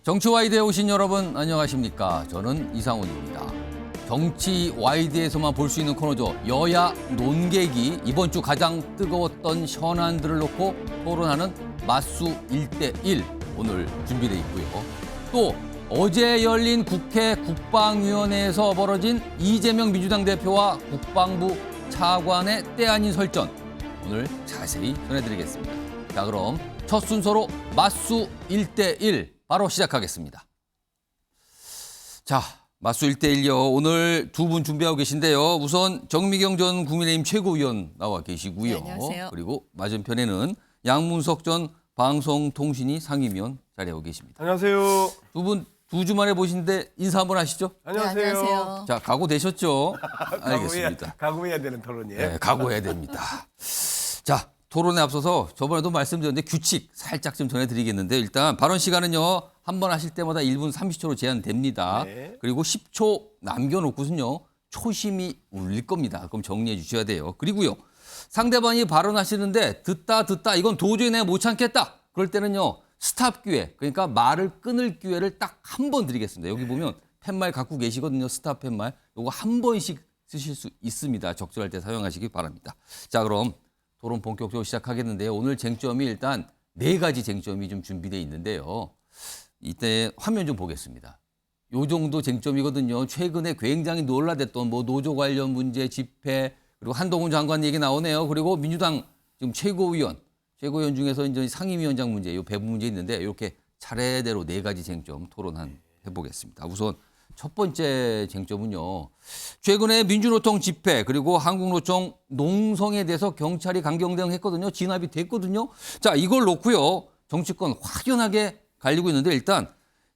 정치 와이드에 오신 여러분 안녕하십니까? 저는 이상훈입니다. 정치 와이드에서만 볼 수 있는 코너죠. 여야 논객이 이번 주 가장 뜨거웠던 현안들을 놓고 토론하는 맞수 1대1 오늘 준비되어 있고요. 또 어제 열린 국회 국방위원회에서 벌어진 이재명 민주당 대표와 국방부 차관의 때 아닌 설전 오늘 자세히 전해드리겠습니다. 자, 그럼 첫 순서로 맞수 1대1 바로 시작하겠습니다. 자, 맞수 1대1요. 오늘 두 분 준비하고 계신데요. 우선 정미경 전 국민의힘 최고위원 나와 계시고요. 네, 안녕하세요. 그리고 맞은편에는 양문석 전 방송통신위 상임위원 자리하고 계십니다. 안녕하세요. 두 분 두 주 만에 보시는데 인사 한번 하시죠. 안녕하세요. 네, 안녕하세요. 자, 각오되셨죠? 알겠습니다. 각오해야 되는 토론이에요. 네, 각오해야 됩니다. 자, 토론에 앞서서 저번에도 말씀드렸는데 규칙 살짝 좀 전해드리겠는데 일단 발언 시간은요. 한 번 하실 때마다 1분 30초로 제한됩니다. 네. 그리고 10초 남겨놓고선요. 초심이 울릴 겁니다. 그럼 정리해 주셔야 돼요. 그리고요. 상대방이 발언하시는데 듣다 이건 도저히 내가 못 참겠다. 그럴 때는요. 스탑 기회, 그러니까 말을 끊을 기회를 딱 한 번 드리겠습니다. 여기 보면 팻말 갖고 계시거든요. 스탑 팻말. 요거 한 번씩 쓰실 수 있습니다. 적절할 때 사용하시기 바랍니다. 자, 그럼 토론 본격적으로 시작하겠는데요. 오늘 쟁점이 일단 네 가지 쟁점이 좀 준비되어 있는데요. 이때 화면 좀 보겠습니다. 요 정도 쟁점이거든요. 최근에 굉장히 논란됐던 뭐 노조 관련 문제, 집회, 그리고 한동훈 장관 얘기 나오네요. 그리고 민주당 지금 최고위원 중에서 이제 상임위원장 문제, 요 배분 문제 있는데 이렇게 차례대로 네 가지 쟁점 해보겠습니다. 우선 첫 번째 쟁점은요. 최근에 민주노총 집회 그리고 한국노총 농성에 대해서 경찰이 강경 대응했거든요. 진압이 됐거든요. 자, 이걸 놓고요. 정치권 확연하게 갈리고 있는데 일단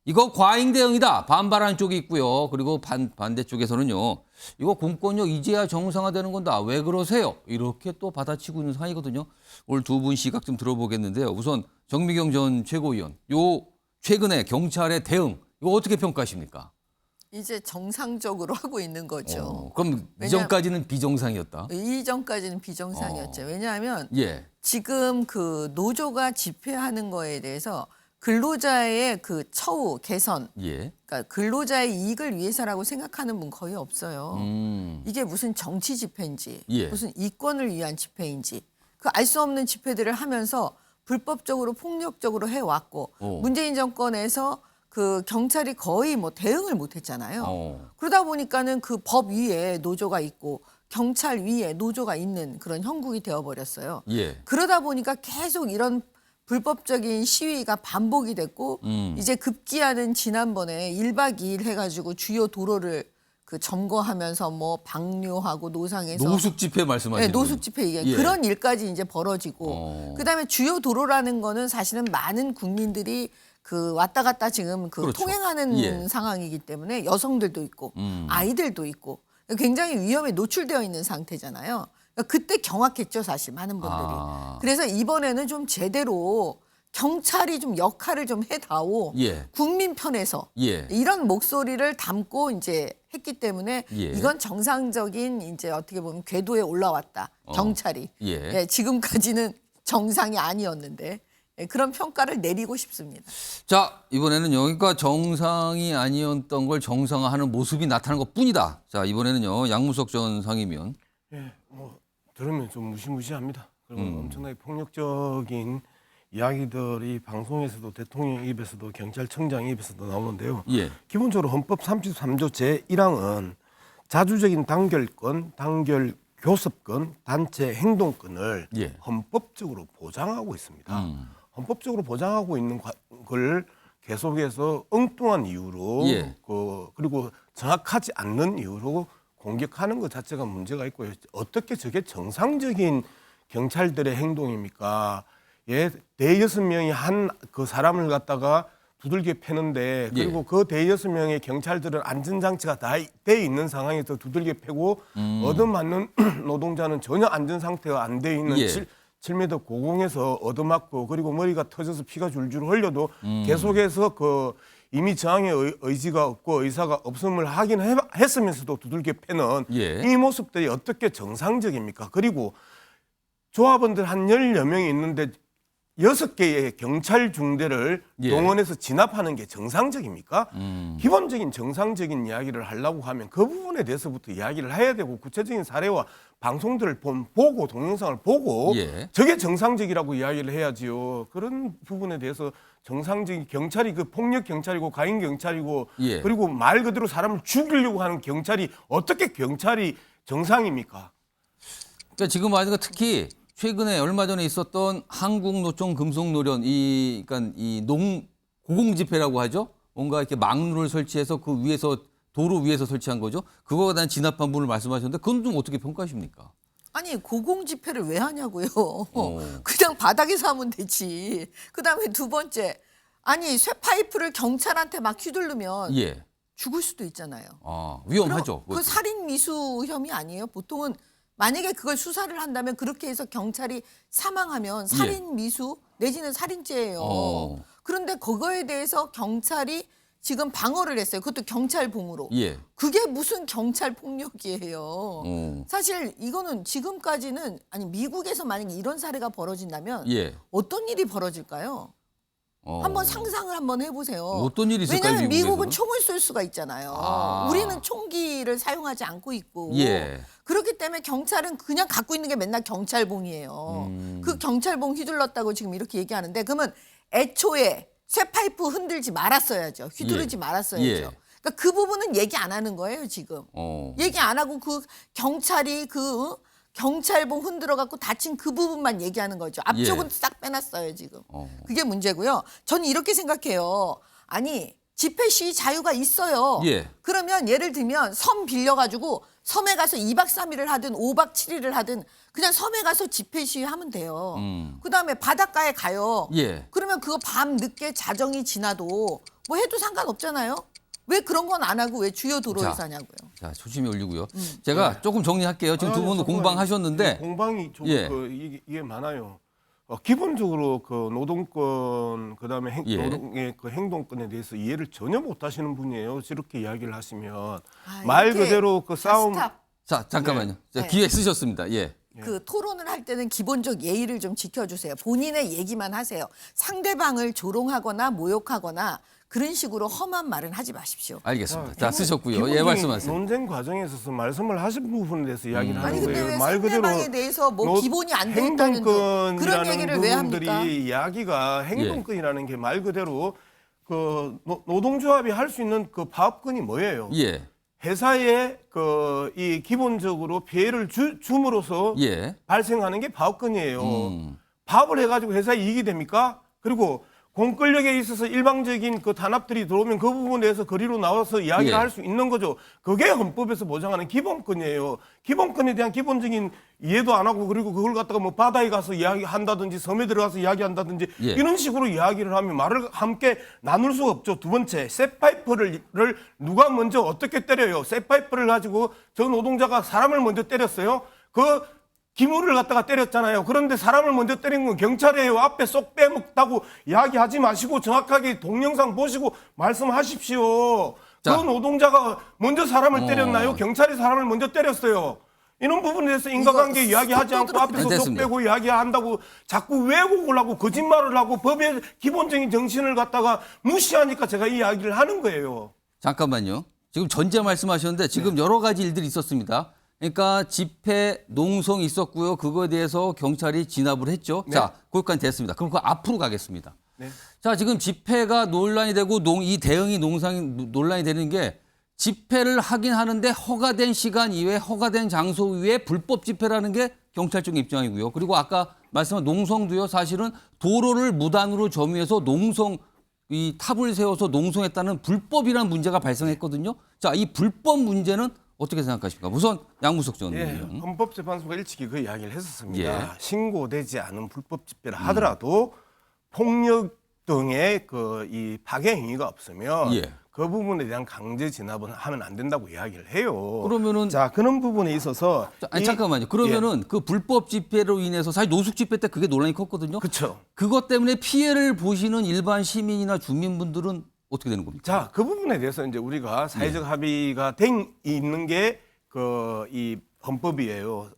이거 과잉 대응이다. 반발하는 쪽이 있고요. 그리고 반대 쪽에서는요. 이거 공권력 이제야 정상화되는 건다. 왜 그러세요? 이렇게 또 받아치고 있는 상황이거든요. 오늘 두 분 시각 좀 들어보겠는데요. 우선 정미경 전 최고위원. 요 최근에 경찰의 대응 이거 어떻게 평가하십니까? 이제 정상적으로 하고 있는 거죠. 그럼 이전까지는 비정상이었다? 이전까지는 비정상이었죠. 왜냐하면 예. 지금 그 노조가 집회하는 거에 대해서 근로자의 그 처우 개선, 예. 그러니까 근로자의 이익을 위해서라고 생각하는 분 거의 없어요. 이게 무슨 정치 집회인지, 예. 무슨 이권을 위한 집회인지, 그 알 수 없는 집회들을 하면서 불법적으로 폭력적으로 해왔고 문재인 정권에서 그 경찰이 거의 뭐 대응을 못했잖아요. 그러다 보니까는 그 법 위에 노조가 있고 경찰 위에 노조가 있는 그런 형국이 되어버렸어요. 예. 그러다 보니까 계속 이런 불법적인 시위가 반복이 됐고 이제 급기야는 지난번에 1박 2일 해가지고 주요 도로를 그 점거하면서 뭐 방류하고 노상에서 노숙 집회 말씀하시는 네, 노숙 집회 얘기 예. 그런 일까지 이제 벌어지고 그다음에 주요 도로라는 거는 사실은 많은 국민들이 그 왔다 갔다 지금 그 그렇죠. 통행하는 예. 상황이기 때문에 여성들도 있고 아이들도 있고 굉장히 위험에 노출되어 있는 상태잖아요. 그러니까 그때 경악했죠, 사실 많은 분들이. 그래서 이번에는 좀 제대로 경찰이 좀 역할을 좀 해다오. 예. 국민 편에서 예. 이런 목소리를 담고 이제 했기 때문에 예. 이건 정상적인 이제 어떻게 보면 궤도에 올라왔다. 경찰이. 예. 예, 지금까지는 정상이 아니었는데 예, 그런 평가를 내리고 싶습니다. 자, 이번에는요. 그러니까 정상이 아니었던 걸 정상화하는 모습이 나타난 것뿐이다. 자, 이번에는요. 양문석 전 상임위원. 예, 뭐 들으면 좀 무시무시합니다. 그리고 엄청나게 폭력적인 이야기들이 방송에서도 대통령 입에서도 경찰청장 입에서도 나오는데요. 예. 기본적으로 헌법 33조 제1항은 자주적인 단결권, 단결 교섭권, 단체 행동권을 예. 헌법적으로 보장하고 있습니다. 헌법적으로 보장하고 있는 걸 계속해서 엉뚱한 이유로 예. 그리고 정확하지 않는 이유로 공격하는 것 자체가 문제가 있고요. 어떻게 저게 정상적인 경찰들의 행동입니까? 예, 대여섯 명이 한 그 사람을 갖다가 두들겨 패는데 그리고 그 대여섯 명의 경찰들은 안전장치가 다 돼 있는 상황에서 두들겨 패고 얻어맞는 노동자는 전혀 안전 상태가 안 돼 있는 예. 7m 고공에서 얻어맞고 그리고 머리가 터져서 피가 줄줄 흘려도 계속해서 그 이미 저항의 의지가 없고 의사가 없음을 했으면서도 두들겨 패는 예. 이 모습들이 어떻게 정상적입니까? 그리고 조합원들 한 10여 명이 있는데 6개의 경찰 중대를 예. 동원해서 진압하는 게 정상적입니까? 기본적인 정상적인 이야기를 하려고 하면 그 부분에 대해서부터 이야기를 해야 되고 구체적인 사례와 방송들을 보고 동영상을 보고 예. 저게 정상적이라고 이야기를 해야지요. 그런 부분에 대해서 정상적인 경찰이 그 폭력 경찰이고 가인 경찰이고 예. 그리고 말 그대로 사람을 죽이려고 하는 경찰이 어떻게 경찰이 정상입니까? 그러니까 지금 아니까 특히 최근에 얼마 전에 있었던 한국노총 금속노련 그러니까 고공 집회라고 하죠. 뭔가 이렇게 막루를 설치해서 그 위에서 도로 위에서 설치한 거죠. 그거에 대한 진압한 분을 말씀하셨는데 그건 좀 어떻게 평가하십니까? 아니 고공 집회를 왜 하냐고요. 그냥 바닥에서 하면 되지. 그다음에 두 번째, 아니 쇠파이프를 경찰한테 막 휘두르면 예. 죽을 수도 있잖아요. 아, 위험하죠. 그 살인 미수 혐의 아니에요? 보통은 만약에 그걸 수사를 한다면 그렇게 해서 경찰이 사망하면 살인 미수 내지는 살인죄예요. 그런데 그거에 대해서 경찰이 지금 방어를 했어요. 그것도 경찰봉으로. 예. 그게 무슨 경찰 폭력이에요. 사실 이거는 지금까지는 아니 미국에서 만약에 이런 사례가 벌어진다면 예. 어떤 일이 벌어질까요? 한번 상상을 한번 해보세요. 어떤 일이 있을까요? 왜냐하면 미국은 미국에서는? 총을 쏠 수가 있잖아요. 아. 우리는 총기를 사용하지 않고 있고. 예. 그렇기 때문에 경찰은 그냥 갖고 있는 게 맨날 경찰봉이에요. 그 경찰봉 휘둘렀다고 지금 이렇게 얘기하는데 그러면 애초에 쇠파이프 흔들지 말았어야죠. 휘두르지 예. 말았어야죠. 예. 그러니까 그 부분은 얘기 안 하는 거예요 지금. 얘기 안 하고 그 경찰이 그 경찰봉 흔들어 갖고 다친 그 부분만 얘기하는 거죠. 앞쪽은 예. 싹 빼놨어요 지금. 그게 문제고요. 저는 이렇게 생각해요. 아니 집회 시위 자유가 있어요. 예. 그러면 예를 들면 섬 빌려가지고 섬에 가서 2박 3일을 하든 5박 7일을 하든 그냥 섬에 가서 집회 시위하면 돼요. 그다음에 바닷가에 가요. 예. 그러면 그거 밤 늦게 자정이 지나도 뭐 해도 상관없잖아요. 왜 그런 건 안 하고 왜 주요 도로에서 자. 하냐고요. 자, 초심이 올리고요. 제가 조금 정리할게요. 지금 두 분도 공방하셨는데 공방이 좀 예. 이게 많아요. 기본적으로 그 노동권 그다음에 예. 노동의 그 행동권에 대해서 이해를 전혀 못 하시는 분이에요. 저렇게 이야기를 하시면 아, 말 이렇게 그대로 그 싸움 스탑. 자, 잠깐만요. 자, 네. 기회 쓰셨습니다. 예. 그 토론을 할 때는 기본적 예의를 좀 지켜주세요. 본인의 얘기만 하세요. 상대방을 조롱하거나 모욕하거나 그런 식으로 험한 말은 하지 마십시오. 알겠습니다. 자, 쓰셨고요. 예, 기본적인 말씀하세요. 논쟁 과정에 있어서 말씀을 하신 부분에 대해서 이야기를 아니 하는 근데 거예요. 왜 말 그대로 상대방에 대해서 뭐 기본이 안 돼 있다는 그런 행동권이라는 얘기를 왜 부분들이 합니까? 이야기가 행동권이라는 게 말 그대로 그 노동조합이 할 수 있는 그 파업권이 뭐예요? 예. 회사에 그 이 기본적으로 피해를 줌으로써 예. 발생하는 게 파업권이에요. 파업을 해가지고 회사에 이익이 됩니까? 그리고 공권력에 있어서 일방적인 그 단합들이 들어오면 그 부분에 대해서 거리로 나와서 이야기를 예. 할 수 있는 거죠. 그게 헌법에서 보장하는 기본권이에요. 기본권에 대한 기본적인 이해도 안 하고 그리고 그걸 갖다가 뭐 바다에 가서 이야기한다든지 섬에 들어가서 이야기한다든지 예. 이런 식으로 이야기를 하면 말을 함께 나눌 수가 없죠. 두 번째, 쇠파이프를 누가 먼저 어떻게 때려요? 쇠파이프를 가지고 저 노동자가 사람을 먼저 때렸어요. 그 기물을 갖다가 때렸잖아요. 그런데 사람을 먼저 때린 건 경찰이에요. 앞에 쏙 빼먹다고 이야기하지 마시고 정확하게 동영상 보시고 말씀하십시오. 자. 그 노동자가 먼저 사람을 때렸나요? 경찰이 사람을 먼저 때렸어요. 이런 부분에 대해서 인과관계 이거 이야기하지 않고 또 앞에서 쏙 됐습니다. 빼고 이야기한다고 자꾸 왜곡을 하고 거짓말을 하고 법의 기본적인 정신을 갖다가 무시하니까 제가 이 이야기를 하는 거예요. 잠깐만요. 지금 전제 말씀하셨는데 지금 여러 가지 일들이 있었습니다. 그러니까 집회 농성이 있었고요. 그거에 대해서 경찰이 진압을 했죠. 네. 자, 거기까지 됐습니다. 그럼 그 앞으로 가겠습니다. 네. 자, 지금 집회가 논란이 되고 이 대응이 논란이 되는 게 집회를 하긴 하는데 허가된 시간 이외에 허가된 장소 이외에 불법 집회라는 게 경찰 쪽 입장이고요. 그리고 아까 말씀한 농성도요. 사실은 도로를 무단으로 점유해서 이 탑을 세워서 농성했다는 불법이라는 문제가 발생했거든요. 자, 이 불법 문제는 어떻게 생각하십니까? 우선 양무석 전 예, 의원. 헌법재판소가 일찍이 그 이야기를 했었습니다. 예. 신고되지 않은 불법 집회를 하더라도 폭력 등의 그 이 파괴 행위가 없으면 예. 그 부분에 대한 강제 진압은 하면 안 된다고 이야기를 해요. 그러면은 자 그런 부분에 있어서 아니, 잠깐만요. 그러면은 그 불법 집회로 인해서 사실 노숙 집회 때 그게 논란이 컸거든요. 그렇죠. 그것 때문에 피해를 보시는 일반 시민이나 주민분들은 어떻게 되는 겁니까? 자, 그 부분에 대해서 이제 우리가 사회적 합의가 된 있는 게 그 이 헌법이에요.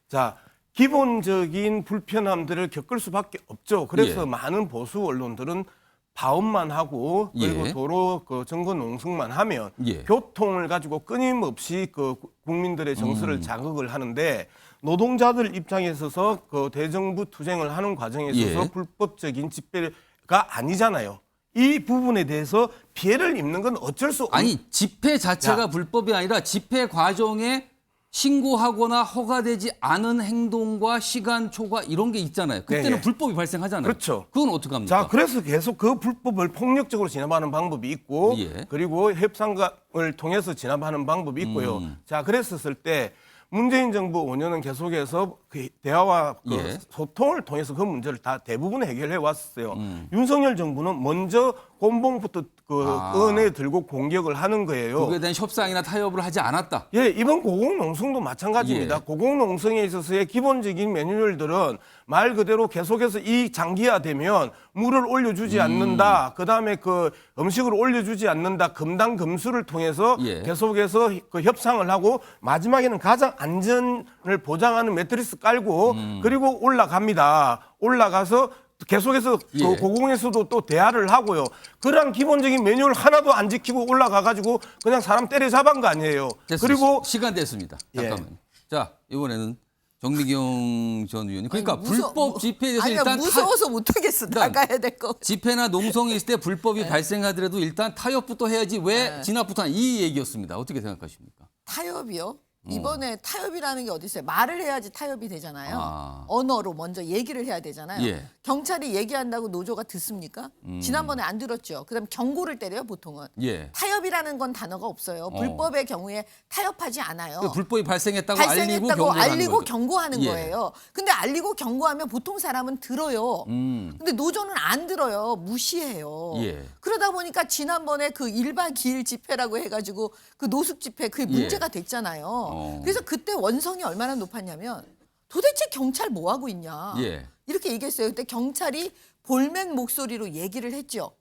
자, 기본적인 불편함들을 겪을 수밖에 없죠. 그래서 예. 많은 보수 언론들은 파업만 하고 그리고 예. 도로 그 점거 농성만 하면 예. 교통을 가지고 끊임없이 그 국민들의 정서를 자극을 하는데 노동자들 입장에 있어서 그 대정부 투쟁을 하는 과정에 있어서 예. 불법적인 집회가 아니잖아요. 이 부분에 대해서 피해를 입는 건 어쩔 수 없는 아니 집회 자체가 불법이 아니라 집회 과정에 신고하거나 허가되지 않은 행동과 시간 초과 이런 게 있잖아요. 그때는 네네. 불법이 발생하잖아요. 그렇죠. 그건 어떻게 합니까? 자, 그래서 계속 그 불법을 폭력적으로 진압하는 방법이 있고, 예. 그리고 협상을 통해서 진압하는 방법이 있고요. 자, 그랬었을 때 문재인 정부 5년은 계속해서 그 대화와 그 예. 소통을 통해서 그 문제를 다 대부분 해결해 왔어요. 윤석열 정부는 먼저 곤봉부터 그 은에 들고 공격을 하는 거예요. 그에 대한 협상이나 타협을 하지 않았다. 예, 이번 고공농성도 마찬가지입니다. 예. 고공농성에 있어서의 기본적인 매뉴얼들은 말 그대로 계속해서 이 장기화되면 물을 올려주지 않는다. 그다음에 그 음식을 올려주지 않는다. 금당금수를 통해서 예. 계속해서 그 협상을 하고 마지막에는 가장 안전을 보장하는 매트리스 깔고 그리고 올라갑니다. 올라가서 계속해서 예. 그 고공에서도 또 대화를 하고요. 그러한 기본적인 매뉴얼 하나도 안 지키고 올라가가지고 그냥 사람 때려잡은 거 아니에요. 됐습니다. 그리고 시간 됐습니다. 예. 잠깐만요. 자 이번에는 정미경 전 의원님. 그러니까 아니, 불법 집회에 대해서 아니야, 일단 무서워서 못하겠어. 그러니까 나가야 될 거. 집회나 농성이 있을 때 불법이 네. 발생하더라도 일단 타협부터 해야지 왜 진압부터 하냐 이 얘기였습니다. 어떻게 생각하십니까? 타협이요? 이번에 타협이라는 게 어디 있어요? 말을 해야지 타협이 되잖아요. 아. 언어로 먼저 얘기를 해야 되잖아요. 예. 경찰이 얘기한다고 노조가 듣습니까? 지난번에 안 들었죠. 그다음 경고를 때려요, 보통은. 예. 타협이라는 건 단어가 없어요. 불법의 경우에 타협하지 않아요. 그 불법이 발생했다고 알리고 발생했다고 경고하는 알리고 거죠. 경고하는 예. 거예요. 근데 알리고 경고하면 보통 사람은 들어요. 근데 노조는 안 들어요. 무시해요. 예. 그러다 보니까 지난번에 그 1박 2일 집회라고 해가지고 그 노숙 집회 그게 문제가 됐잖아요. 그래서 그때 원성이 얼마나 높았냐면 도대체 경찰 뭐 하고 있냐. 예. 이렇게 얘기했어요. 그때 경찰이 볼멘 목소리로 얘기를 했죠.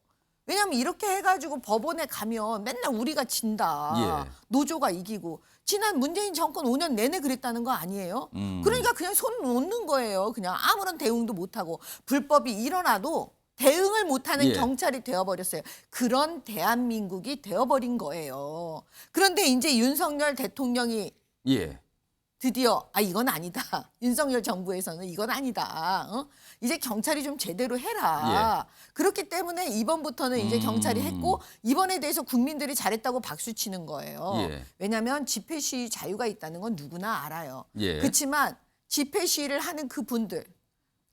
왜냐하면 이렇게 해가지고 법원에 가면 맨날 우리가 진다. 예. 노조가 이기고. 지난 문재인 정권 5년 내내 그랬다는 거 아니에요? 그러니까 그냥 손 놓는 거예요. 그냥 아무런 대응도 못하고. 불법이 일어나도 대응을 못하는 예. 경찰이 되어버렸어요. 그런 대한민국이 되어버린 거예요. 그런데 이제 윤석열 대통령이 예. 드디어 이건 아니다. 윤석열 정부에서는 이건 아니다. 이제 경찰이 좀 제대로 해라. 그렇기 때문에 이번부터는 이제 경찰이 했고 이번에 대해서 국민들이 잘했다고 박수 치는 거예요. 예. 왜냐하면 집회 시위 자유가 있다는 건 누구나 알아요. 예. 그렇지만 집회 시위를 하는 그분들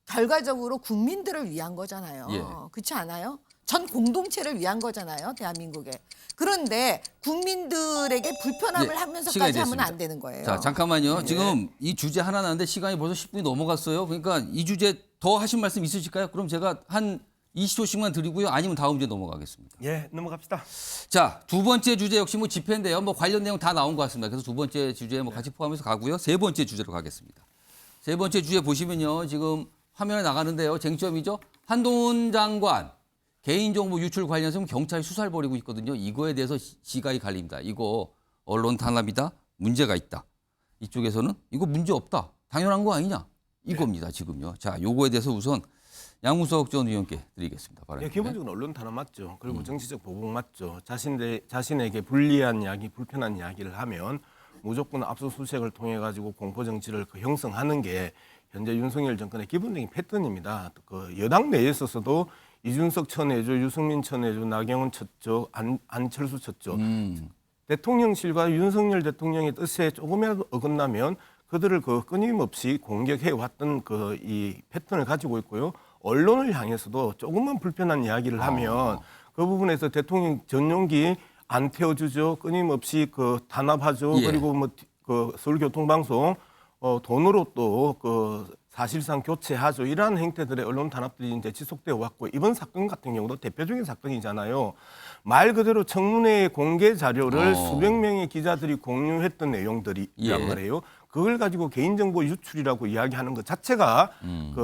결과적으로 국민들을 위한 거잖아요. 예. 그렇지 않아요? 전 공동체를 위한 거잖아요. 대한민국에. 그런데 국민들에게 불편함을 예, 하면서까지 시간이 하면 됐습니다. 안 되는 거예요. 자 잠깐만요. 지금 이 주제 하나 나왔는데 시간이 벌써 10분이 넘어갔어요. 그러니까 이 주제 더 하신 말씀 있으실까요? 그럼 제가 한 20초씩만 드리고요. 아니면 다음 주제 넘어가겠습니다. 예, 넘어갑시다. 자, 두 번째 주제 역시 뭐 집회인데요. 뭐 관련 내용 다 나온 것 같습니다. 그래서 두 번째 주제에 뭐 같이 포함해서 가고요. 세 번째 주제로 가겠습니다. 세 번째 주제 보시면요. 지금 화면에 나가는데요. 쟁점이죠. 한동훈 장관 개인정보 유출 관련해서 경찰이 수사를 벌이고 있거든요. 이거에 대해서 시각이 갈립니다. 이거 언론 탄압이다. 문제가 있다. 이쪽에서는 이거 문제 없다. 당연한 거 아니냐. 이겁니다. 지금요. 자, 요거에 대해서 우선 양우석 전 의원께 드리겠습니다. 예, 기본적으로 언론 탄압 맞죠. 그리고 정치적 보복 맞죠. 자신에게 불리한 이야기, 불편한 이야기를 하면 무조건 압수수색을 통해 가지고 공포 정치를 형성하는 게 현재 윤석열 정권의 기본적인 패턴입니다. 그 여당 내에 있어서도 이준석 쳐내죠, 유승민 쳐내죠, 나경원 쳤죠, 안철수 쳤죠. 대통령실과 윤석열 대통령의 뜻에 조금이라도 어긋나면 그들을 끊임없이 공격해 왔던 이 패턴을 가지고 있고요. 언론을 향해서도 조금만 불편한 이야기를 하면 그 부분에서 대통령 전용기 안 태워주죠. 끊임없이 단합하죠. 예. 그리고 서울교통방송 돈으로 또 사실상 교체하죠. 이러한 행태들의 언론 탄압들이 이제 지속되어 왔고 이번 사건 같은 경우도 대표적인 사건이잖아요. 말 그대로 청문회 공개 자료를 수백 명의 기자들이 공유했던 내용들이란 예. 말이에요. 그걸 가지고 개인정보 유출이라고 이야기하는 것 자체가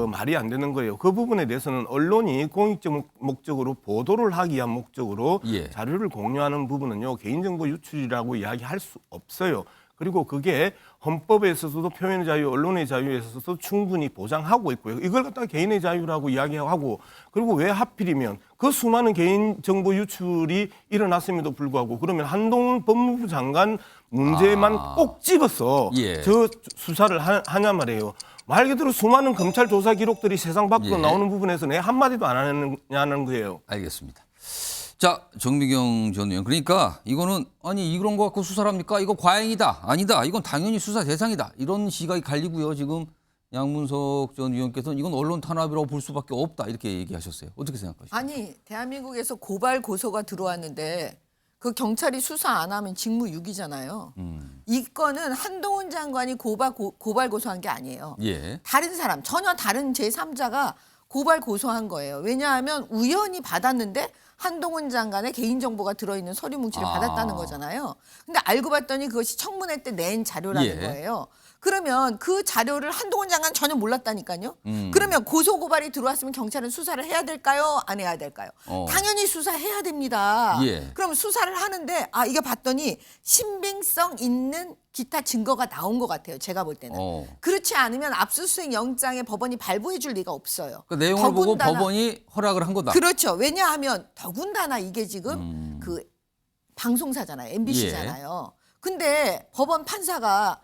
말이 안 되는 거예요. 그 부분에 대해서는 언론이 공익적 목적으로 보도를 하기 위한 목적으로 예. 자료를 공유하는 부분은요. 개인정보 유출이라고 이야기할 수 없어요. 그리고 그게 헌법에 있어서도 표현의 자유, 언론의 자유에 있어서 충분히 보장하고 있고요. 이걸 갖다가 개인의 자유라고 이야기하고 그리고 왜 하필이면 그 수많은 개인 정보 유출이 일어났음에도 불구하고 그러면 한동훈 법무부 장관 문제만 꼭 집어서 예. 저 수사를 하냐 말이에요. 말 그대로 수많은 검찰 조사 기록들이 세상 밖으로 예. 나오는 부분에서 내 한마디도 안 하느냐는 거예요. 알겠습니다. 자, 정미경 전 의원. 그러니까 이거는 아니 이런 거 갖고 수사를 합니까? 이거 과잉이다. 아니다. 이건 당연히 수사 대상이다. 이런 시각이 갈리고요. 지금 양문석 전 의원께서는 이건 언론 탄압이라고 볼 수밖에 없다. 이렇게 얘기하셨어요. 어떻게 생각하십니까? 아니 대한민국에서 고발 고소가 들어왔는데 그 경찰이 수사 안 하면 직무유기잖아요. 이 건은 한동훈 장관이 고발 고소한 게 아니에요. 예. 다른 사람 전혀 다른 제3자가 고발 고소한 거예요. 왜냐하면 우연히 받았는데 한동훈 장관의 개인정보가 들어있는 서류 뭉치를 받았다는 거잖아요. 근데 알고 봤더니 그것이 청문회 때 낸 자료라는 예. 거예요. 그러면 그 자료를 한동훈 장관 전혀 몰랐다니까요. 그러면 고소고발이 들어왔으면 경찰은 수사를 해야 될까요? 안 해야 될까요? 당연히 수사해야 됩니다. 예. 그럼 수사를 하는데 이게 봤더니 신빙성 있는 기타 증거가 나온 것 같아요. 제가 볼 때는. 그렇지 않으면 압수수색 영장에 법원이 발부해 줄 리가 없어요. 그 내용을 보고 법원이 허락을 한 거다. 그렇죠. 왜냐하면 더군다나 이게 지금 그 방송사잖아요. MBC잖아요. 근데 법원 판사가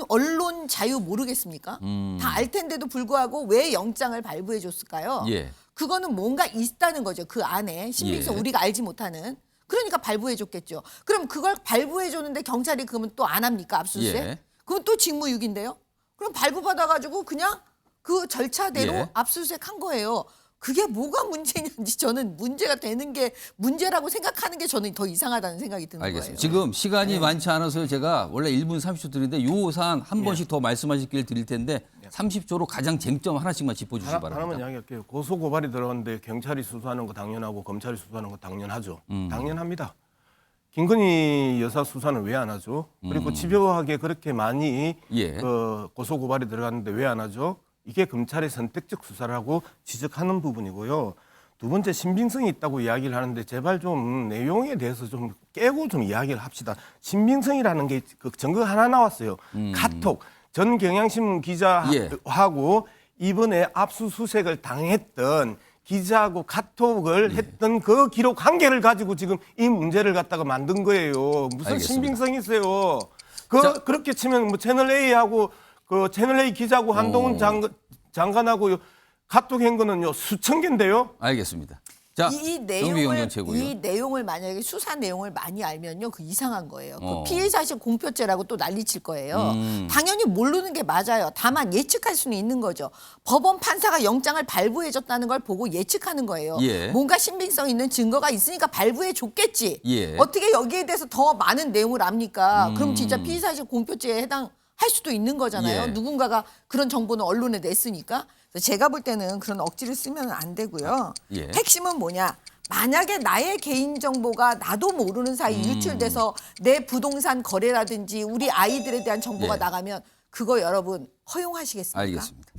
언론 자유 모르겠습니까? 다 알 텐데도 불구하고 왜 영장을 발부해 줬을까요? 예. 그거는 뭔가 있다는 거죠. 그 안에 신빙성 예. 우리가 알지 못하는. 그러니까 발부해 줬겠죠. 그럼 그걸 발부해 줬는데 경찰이 그러면 또 안 합니까? 압수수색? 예. 그건 또 직무유기인데요. 그럼 발부 받아가지고 그냥 그 절차대로 예. 압수수색 한 거예요. 그게 뭐가 문제냐는지 저는 문제가 되는 게 문제라고 생각하는 게 저는 더 이상하다는 생각이 드는 알겠습니다. 거예요. 지금 시간이 많지 않아서 제가 원래 1분 30초 드리는데 요 사안 한 번씩 더 말씀하실 기회를 드릴 텐데 30초로 가장 쟁점 하나씩만 짚어주시기 바랍니다. 하나만 이야기할게요. 고소 고발이 들어갔는데 경찰이 수사하는 거 당연하고 검찰이 수사하는 거 당연하죠. 당연합니다. 김건희 여사 수사는 왜 안 하죠? 그리고 집요하게 그렇게 많이 예. 고소 고발이 들어갔는데 왜 안 하죠? 이게 검찰의 선택적 수사를 하고 지적하는 부분이고요. 두 번째 신빙성이 있다고 이야기를 하는데 제발 좀 내용에 대해서 좀 깨고 좀 이야기를 합시다. 신빙성이라는 게 그 증거 하나 나왔어요. 카톡. 전 경향신문 기자하고 이번에 압수수색을 당했던 기자하고 카톡을 했던 그 기록 한 개를 가지고 지금 이 문제를 갖다가 만든 거예요. 무슨 알겠습니다. 신빙성이 있어요. 자. 그렇게 치면 뭐 채널A하고 그 채널A 기자하고 한동훈 장관하고 카톡한 거는요 수천 개인데요. 알겠습니다. 자, 이 정미경 전 최고위원. 이 내용을 만약에 수사 내용을 많이 알면요, 그 이상한 거예요. 어. 그 피해사실 공표죄라고 또 난리칠 거예요. 당연히 모르는 게 맞아요. 다만 예측할 수는 있는 거죠. 법원 판사가 영장을 발부해줬다는 걸 보고 예측하는 거예요. 예. 뭔가 신빙성 있는 증거가 있으니까 발부해줬겠지. 예. 어떻게 여기에 대해서 더 많은 내용을 압니까? 그럼 진짜 피해사실 공표죄에 해당할 수도 있는 거잖아요. 예. 누군가가 그런 정보는 언론에 냈으니까. 그래서 제가 볼 때는 그런 억지를 쓰면 안 되고요. 예. 핵심은 뭐냐? 만약에 나의 개인정보가 나도 모르는 사이 유출돼서 내 부동산 거래라든지 우리 아이들에 대한 정보가 예. 나가면 그거 여러분 허용하시겠습니까? 알겠습니다.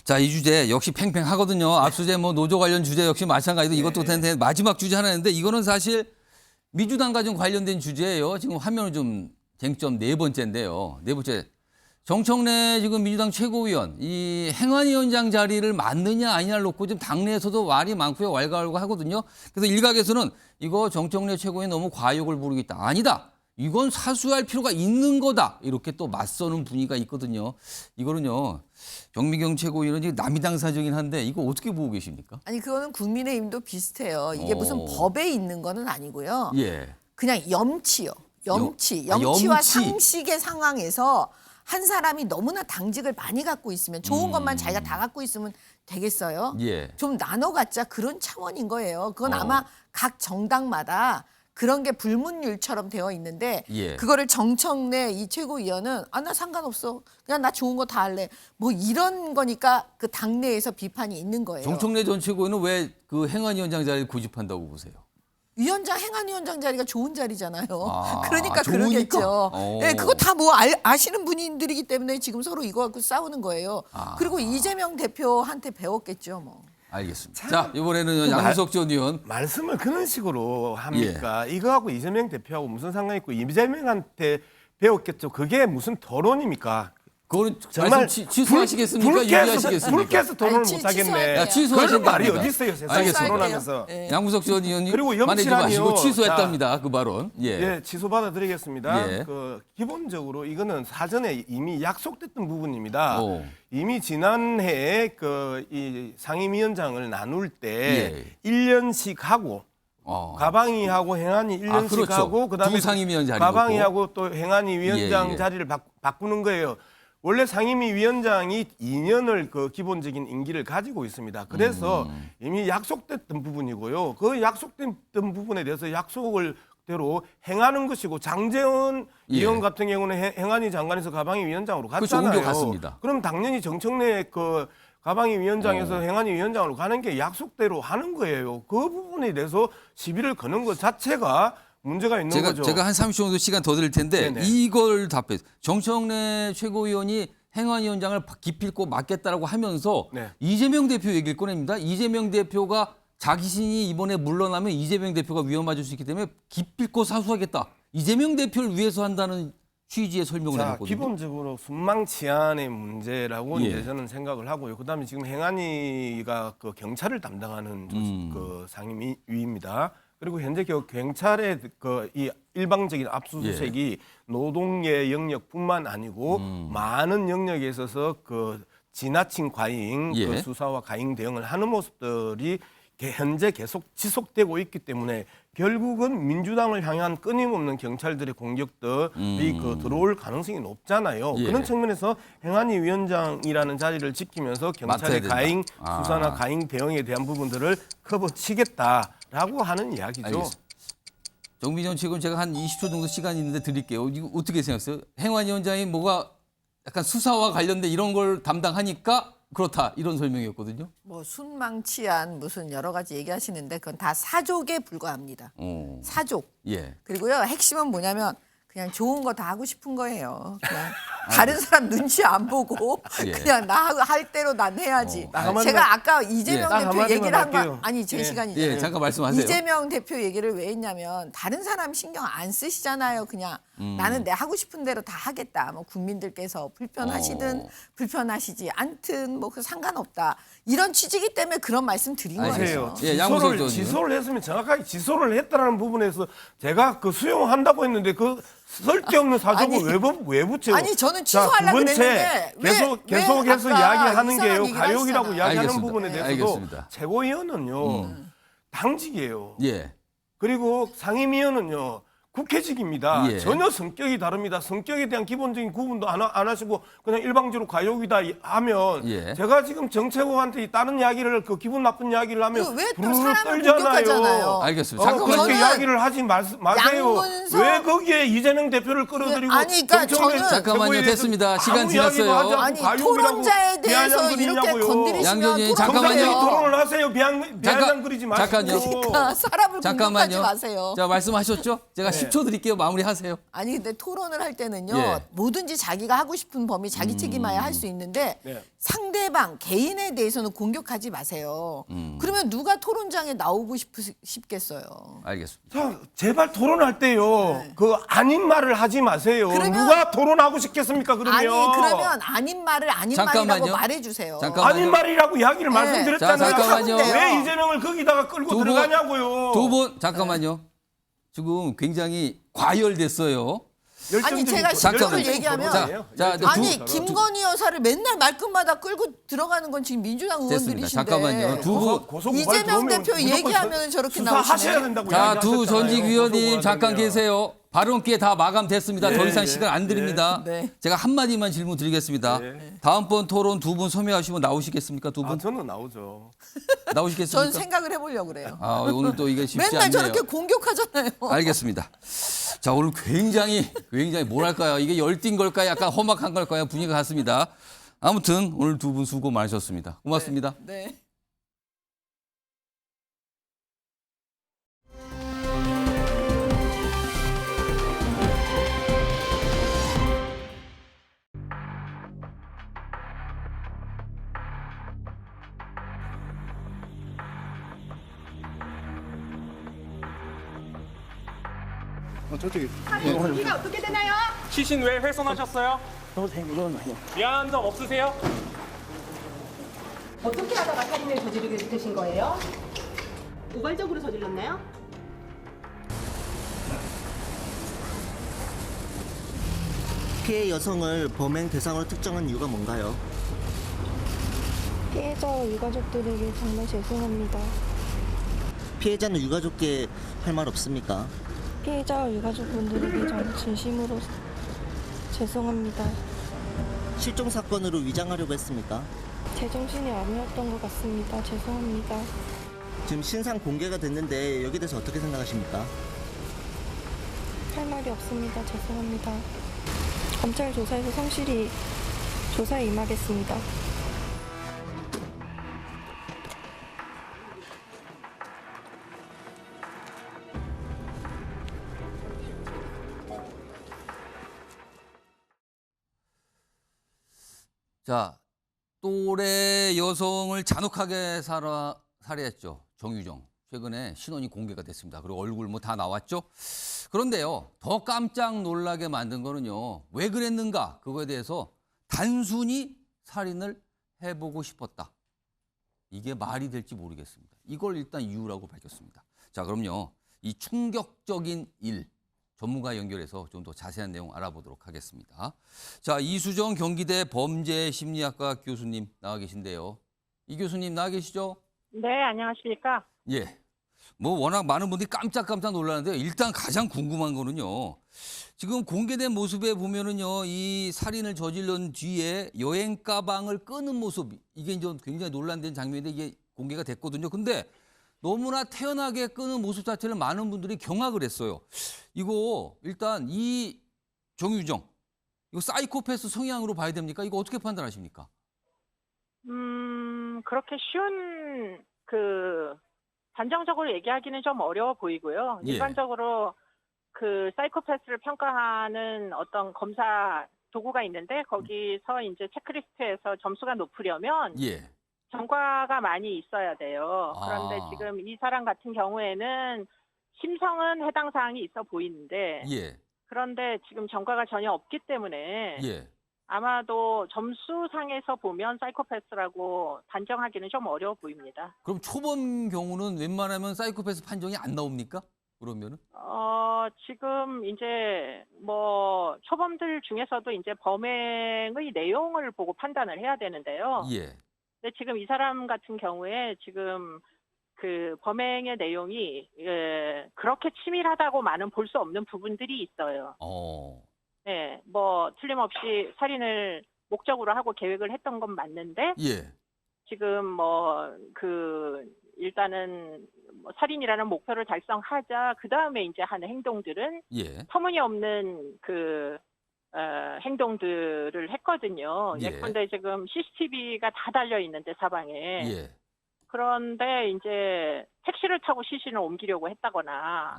자, 이 주제 역시 팽팽하거든요. 압수제 뭐 노조 관련 주제 역시 마찬가지로 이것도 텐데 마지막 주제 하나 있는데 이거는 사실 민주당과 좀 관련된 주제예요. 지금 화면은 좀 쟁점 네 번째인데요. 네 번째. 정청래 지금 민주당 최고위원 이 행안위원장 자리를 맡느냐 아니냐를 놓고 지금 당내에서도 말이 많고요. 왈가왈부하거든요. 그래서 일각에서는 이거 정청래 최고위원 너무 과욕을 부리고 있다. 아니다. 이건 사수할 필요가 있는 거다. 이렇게 또 맞서는 분위기가 있거든요. 이거는요. 정미경 최고위원은 지금 남이당 사정이긴 한데 이거 어떻게 보고 계십니까? 아니 그거는 국민의힘도 비슷해요. 이게 무슨 법에 있는 거는 아니고요. 예. 그냥 염치요. 염치와 염치. 상식의 상황에서 한 사람이 너무나 당직을 많이 갖고 있으면 좋은 것만 자기가 다 갖고 있으면 되겠어요? 예. 좀 나눠 갖자 그런 차원인 거예요. 그건 아마 각 정당마다 그런 게 불문율처럼 되어 있는데 예. 그거를 정청래 이 최고위원은 나 상관없어. 그냥 나 좋은 거 다 할래. 뭐 이런 거니까 그 당내에서 비판이 있는 거예요. 정청래 전 최고위원은 왜 그 행안위원장 자리를 고집한다고 보세요? 행안위원장 자리가 좋은 자리잖아요. 아, 그러니까 좋으니까? 그러겠죠. 오. 네, 그거 다 뭐 아시는 분들이기 때문에 지금 서로 이거 갖고 싸우는 거예요. 그리고 이재명 대표한테 배웠겠죠, 뭐. 알겠습니다. 자, 이번에는 양문석 전 의원. 말씀을 그런 식으로 합니까? 이거하고 이재명 대표하고 무슨 상관이 있고 이재명한테 배웠겠죠. 그게 무슨 토론입니까? 그거는 정말 취소하시겠습니까? 유지하시겠습니까? 불쾌해서 토론을 아니, 못 하겠네. 취소할게요. 야, 취소하신답니다. 그런 말이 어디 있어요? 세상에 알겠습니다. 토론하면서. 예. 양구석 전 의원님 그리고 만내지 염치라니요. 마시고 취소했답니다. 그 발언. 예. 예, 취소 받아드리겠습니다. 예. 기본적으로 이거는 사전에 이미 약속됐던 부분입니다. 오. 이미 지난해에 이 상임위원장을 나눌 때 예. 1년씩 하고 가방위하고 행안위 1년씩 그렇죠. 하고 그다음에 두 상임위원 자리고 가방위하고 또 행안위 위원장 예, 예. 자리를 바꾸는 거예요. 원래 상임위 위원장이 2년을 기본적인 임기를 가지고 있습니다. 그래서 이미 약속됐던 부분이고요. 그 약속됐던 부분에 대해서 약속을 대로 행하는 것이고 장제원 예. 의원 같은 경우는 행안위 장관에서 가방위 위원장으로 그렇죠. 갔잖아요. 옮겨갔습니다. 그럼 당연히 정청래 가방위 위원장에서 행안위 위원장으로 가는 게 약속대로 하는 거예요. 그 부분에 대해서 시비를 거는 것 자체가 문제가 있는 거죠. 제가 한 30초 정도 시간 더 드릴 텐데 네네. 이걸 답해. 정청래 최고위원이 행안위원장을 기필코 맡겠다라고 하면서 네. 이재명 대표 얘기를 꺼냅니다. 이재명 대표가 자신이 이번에 물러나면 이재명 대표가 위험 맞을 수 있기 때문에 기필코 사수하겠다. 이재명 대표를 위해서 한다는 취지의 설명을 자, 해놨거든요. 기본적으로 순망치안의 문제라고 예. 이제 저는 생각을 하고요. 그다음에 지금 행안위가 경찰을 담당하는 상임위입니다. 그리고 현재 경찰의 이 일방적인 압수수색이 노동의 영역뿐만 아니고 많은 영역에 있어서 지나친 과잉 예. 수사와 과잉 대응을 하는 모습들이 현재 계속 지속되고 있기 때문에 결국은 민주당을 향한 끊임없는 경찰들의 공격들이 들어올 가능성이 높잖아요. 예. 그런 측면에서 행안위 위원장이라는 자리를 지키면서 맡아야 경찰의 된다. 과잉 수사나 과잉 대응에 대한 부분들을 커버치겠다라고 하는 이야기죠. 알겠습니다. 정민정 측은 제가 한 20초 정도 시간이 있는데 드릴게요. 이거 어떻게 생각하세요? 행안위원장이 뭐가 약간 수사와 관련된 이런 걸 담당하니까 그렇다 이런 설명이었거든요. 뭐 순망치안 무슨 여러 가지 얘기하시는데 그건 다 사족에 불과합니다. 사족. 예. 그리고요 핵심은 뭐냐면 그냥 좋은 거 다 하고 싶은 거예요. 그냥 다른 사람 눈치 안 보고 예. 그냥 나 할 대로 난 해야지. 딱 한마디만- 제가 아까 이재명 딱 대표 한마디만 얘기를 한 거 할게요. 아니 제 예. 시간이잖아요. 예, 잠깐 말씀하세요. 이재명 대표 얘기를 왜 했냐면 다른 사람 신경 안 쓰시잖아요. 그냥 나는 내 하고 싶은 대로 다 하겠다. 뭐 국민들께서 불편하시든 불편하시지 않든 뭐 그 상관없다. 이런 취지이기 때문에 그런 말씀 드린 알겠어요. 거예요. 예, 양우석 의원님. 지소를 했으면 정확하게 지소를 했다라는 부분에서 제가 수용한다고 했는데 쓸데없는 사족을 왜 붙여요? 아니, 저는 자, 취소하려고 두 번째, 그랬는데 계속해서 왜 아까 이야기하는 이상한 게요. 얘기를 가욕이라고 하시잖아요. 이야기하는 알겠습니다. 부분에 대해서도 알겠습니다. 최고위원은요. 당직이에요. 예. 그리고 상임위원은요. 국회직입니다. 예. 전혀 성격이 다릅니다. 성격에 대한 기본적인 구분도 안 하시고 그냥 일방적으로 가욕이다 하면 예. 제가 지금 정책국한테 다른 이야기를 기분 나쁜 이야기를 하면 왜 또 부르르 사람을 떨잖아요. 공격하잖아요. 알겠습니다. 그렇게 저는 이야기를 하지 마세요. 양문석- 왜 거기에 이재명 대표를 끌어들이고 아니, 그러니까 정청래 저는- 잠깐만요. 최고에 대해서 됐습니다. 시간 아무 이야기도 지났어요. 하지 않고 아니 가욕이라고 토론자에 대해서 비아냥 이렇게 그리냐고요. 건드리시면 양경진, 정상적인 잠깐만요. 토론을 하세요. 비아냥 그리지 마시고. 잠깐요. 그러니까 사람을 공격하지 잠깐만요. 마세요. 자, 말씀하셨죠? 제가 10초 드릴게요. 마무리하세요. 아니 근데 토론을 할 때는요 예. 뭐든지 자기가 하고 싶은 범위 자기 책임하야 할 수 있는데 네. 상대방 개인에 대해서는 공격하지 마세요. 그러면 누가 토론장에 나오고 싶겠어요. 알겠습니다. 자, 제발 토론할 때요. 그 아닌 말을 하지 마세요. 네. 그러면- 누가 토론하고 싶겠습니까? 그러면. 아니 그러면 아닌 말을 아닌 잠깐만요. 말이라고 말해주세요. 잠깐만요. 아닌 말이라고 이야기를 말씀드렸잖아요. 자, 잠깐만요. 왜 이재명을 거기다가 끌고 두 분, 들어가냐고요. 두 분 잠깐만요. 지금 굉장히 과열됐어요. 아니 제가 잠깐만요. 실적을 얘기하면 자, 아니 김건희 여사를 맨날 말끝마다 끌고 들어가는 건 지금 민주당 됐습니다. 의원들이신데 잠깐만요. 두 분. 이재명 대표 얘기하면 저렇게 수사하셔야 나오시네. 된다고 자, 두 이야기하셨잖아요. 전직 위원님 고소고하잖아요. 잠깐 계세요. 발언 기회 다 마감됐습니다. 더 이상 예, 시간 안 드립니다. 네. 제가 한마디만 질문 드리겠습니다. 다음번 토론 두 분 소개하시면 나오시겠습니까? 두 분? 저는 나오죠. 나오시겠습니까? 전 생각을 해보려고 그래요. 아, 오늘 또 이게 쉽지 맨날 않네요. 저렇게 공격하잖아요. 알겠습니다. 자, 오늘 굉장히 뭐랄까요? 이게 열띤 걸까요? 약간 험악한 걸까요? 분위기가 같습니다. 아무튼 오늘 두 분 수고 많으셨습니다. 고맙습니다. 네. 저쪽에 이가 어떻게 되나요? 시신 왜 훼손하셨어요? 미안한 점 없으세요? 어떻게 하다가 살인을 저지르게 되신 거예요? 우발적으로 저질렀나요? 피해 여성을 범행 대상으로 특정한 이유가 뭔가요? 피해자와 유가족들에게 정말 죄송합니다. 피해자는 유가족께 할 말 없습니까? 피해자와 유가족분들에게 저는 진심으로 죄송합니다. 실종 사건으로 위장하려고 했습니까? 제정신이 아니었던 것 같습니다. 죄송합니다. 지금 신상 공개가 됐는데 여기에 대해서 어떻게 생각하십니까? 할 말이 없습니다. 죄송합니다. 검찰 조사에서 성실히 조사에 임하겠습니다. 자, 또래 여성을 잔혹하게 살해했죠. 정유정. 최근에 신원이 공개가 됐습니다. 그리고 얼굴 뭐 다 나왔죠. 그런데요, 더 깜짝 놀라게 만든 거는요, 왜 그랬는가? 그거에 대해서 단순히 살인을 해보고 싶었다. 이게 말이 될지 모르겠습니다. 이걸 일단 이유라고 밝혔습니다. 자, 그럼요, 이 충격적인 일, 전문가 연결해서 좀 더 자세한 내용 알아보도록 하겠습니다. 자, 이수정 경기대 범죄심리학과 교수님 나와 계신데요. 이 교수님 나와 계시죠? 네, 안녕하십니까? 예. 뭐 워낙 많은 분들이 깜짝깜짝 놀라는데요. 일단 가장 궁금한 거는요. 지금 공개된 모습에 보면은요, 이 살인을 저지른 뒤에 여행 가방을 끄는 모습, 이게 이제 굉장히 논란된 장면인데 이게 공개가 됐거든요. 근데 너무나 태연하게 끄는 모습 자체를 많은 분들이 경악을 했어요. 이거 일단 이 정유정, 이거 사이코패스 성향으로 봐야 됩니까? 이거 어떻게 판단하십니까? 그렇게 쉬운 단정적으로 얘기하기는 좀 어려워 보이고요. 예. 일반적으로 그 사이코패스를 평가하는 어떤 검사 도구가 있는데 거기서 이제 체크리스트에서 점수가 높으려면 예. 전과가 많이 있어야 돼요. 그런데 아. 지금 이 사람 같은 경우에는 심성은 해당 사항이 있어 보이는데 예. 그런데 지금 전과가 전혀 없기 때문에 예. 아마도 점수상에서 보면 사이코패스라고 단정하기는 좀 어려워 보입니다. 그럼 초범 경우는 웬만하면 사이코패스 판정이 안 나옵니까? 그러면은? 지금 이제 뭐 초범들 중에서도 이제 범행의 내용을 보고 판단을 해야 되는데요. 예. 근데 지금 이 사람 같은 경우에 지금 그 범행의 내용이 그렇게 치밀하다고만은 볼 수 없는 부분들이 있어요. 네, 뭐 틀림없이 살인을 목적으로 하고 계획을 했던 건 맞는데 예. 지금 뭐 일단은 뭐 살인이라는 목표를 달성하자 그 다음에 이제 하는 행동들은 예. 터무니없는 행동들을 했거든요. 예. 예컨대 지금 CCTV가 다 달려 있는데 사방에. 예. 그런데 이제 택시를 타고 시신을 옮기려고 했다거나,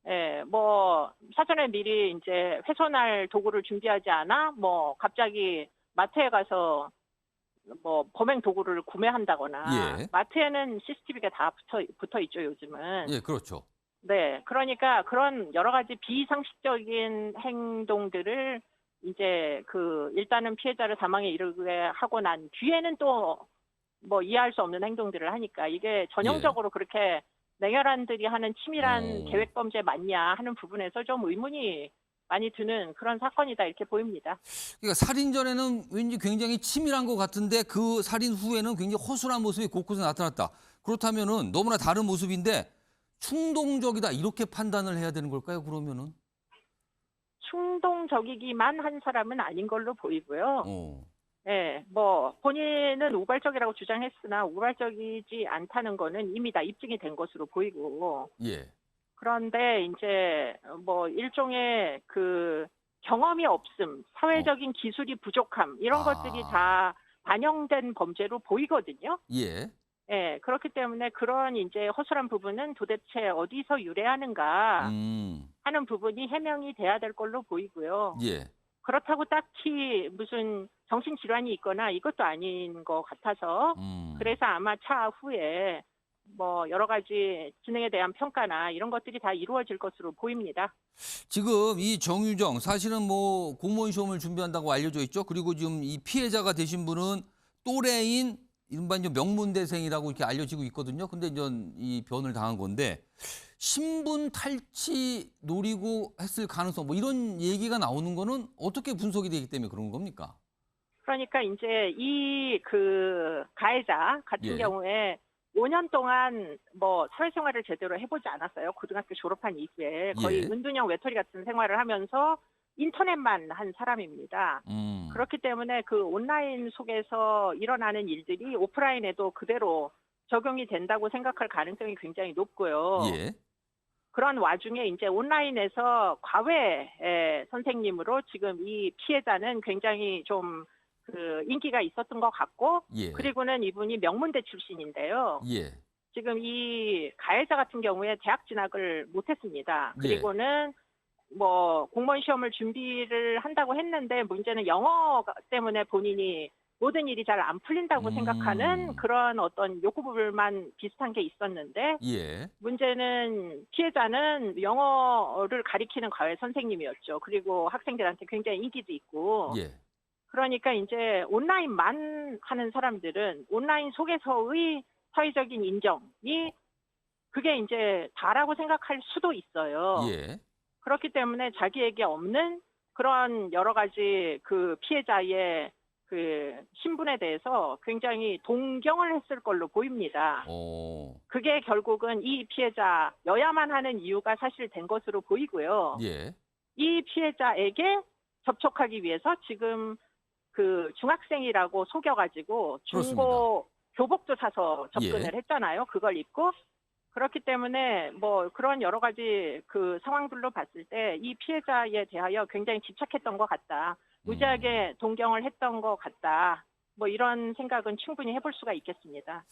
예, 뭐 사전에 미리 이제 훼손할 도구를 준비하지 않아, 뭐 갑자기 마트에 가서 뭐 범행 도구를 구매한다거나, 예. 마트에는 CCTV가 다 붙어 있죠 요즘은. 예, 그렇죠. 네, 그러니까 그런 여러 가지 비상식적인 행동들을 이제 일단은 피해자를 사망에 이르게 하고 난 뒤에는 또 뭐 이해할 수 없는 행동들을 하니까 이게 전형적으로 그렇게 냉혈한들이 하는 치밀한 계획 범죄 맞냐 하는 부분에서 좀 의문이 많이 드는 그런 사건이다 이렇게 보입니다. 그러니까 살인 전에는 왠지 굉장히 치밀한 것 같은데 그 살인 후에는 굉장히 허술한 모습이 곳곳에 나타났다. 그렇다면은 너무나 다른 모습인데 충동적이다 이렇게 판단을 해야 되는 걸까요? 그러면은 충동적이기만 한 사람은 아닌 걸로 보이고요. 네, 뭐 본인은 우발적이라고 주장했으나 우발적이지 않다는 거는 이미 다 입증이 된 것으로 보이고. 예. 그런데 이제 뭐 일종의 경험이 없음, 사회적인 기술이 부족함 이런 것들이 다 반영된 범죄로 보이거든요. 예. 예, 그렇기 때문에 그런 이제 허술한 부분은 도대체 어디서 유래하는가 하는 부분이 해명이 돼야 될 걸로 보이고요. 예. 그렇다고 딱히 무슨 정신질환이 있거나 이것도 아닌 것 같아서 그래서 아마 차후에 뭐 여러 가지 진행에 대한 평가나 이런 것들이 다 이루어질 것으로 보입니다. 지금 이 정유정 사실은 뭐 공무원 시험을 준비한다고 알려져 있죠. 그리고 지금 이 피해자가 되신 분은 또래인 이른바 이제 명문대생이라고 이렇게 알려지고 있거든요. 근데 이제 이 변을 당한 건데 신분 탈취 노리고 했을 가능성 뭐 이런 얘기가 나오는 거는 어떻게 분석이 되기 때문에 그런 겁니까? 그러니까 이제 이 그 가해자 같은 예. 경우에 5년 동안 뭐 사회생활을 제대로 해보지 않았어요. 고등학교 졸업한 이후에 거의 예. 은둔형 외톨이 같은 생활을 하면서 인터넷만 한 사람입니다. 그렇기 때문에 그 온라인 속에서 일어나는 일들이 오프라인에도 그대로 적용이 된다고 생각할 가능성이 굉장히 높고요. 예. 그런 와중에 이제 온라인에서 과외 선생님으로 지금 이 피해자는 굉장히 좀 그 인기가 있었던 것 같고, 예. 그리고는 이분이 명문대 출신인데요. 예. 지금 이 가해자 같은 경우에 대학 진학을 못했습니다. 예. 그리고는 뭐 공무원 시험을 준비를 한다고 했는데 문제는 영어 때문에 본인이 모든 일이 잘 안 풀린다고 생각하는 그런 어떤 욕구불만 비슷한 게 있었는데 예. 문제는 피해자는 영어를 가리키는 과외 선생님이었죠. 그리고 학생들한테 굉장히 인기도 있고 예. 그러니까 이제 온라인만 하는 사람들은 온라인 속에서의 사회적인 인정이 그게 이제 다라고 생각할 수도 있어요. 예. 그렇기 때문에 자기에게 없는 그런 여러 가지 그 피해자의 그 신분에 대해서 굉장히 동경을 했을 걸로 보입니다. 그게 결국은 이 피해자여야만 하는 이유가 사실 된 것으로 보이고요. 예. 이 피해자에게 접촉하기 위해서 지금 그 중학생이라고 속여가지고 중고 교복도 사서 접근을 예. 했잖아요. 그걸 입고. 그렇기 때문에 뭐 그런 여러 가지 그 상황들로 봤을 때 이 피해자에 대하여 굉장히 집착했던 것 같다. 무지하게 동경을 했던 것 같다. 뭐 이런 생각은 충분히 해볼 수가 있겠습니다.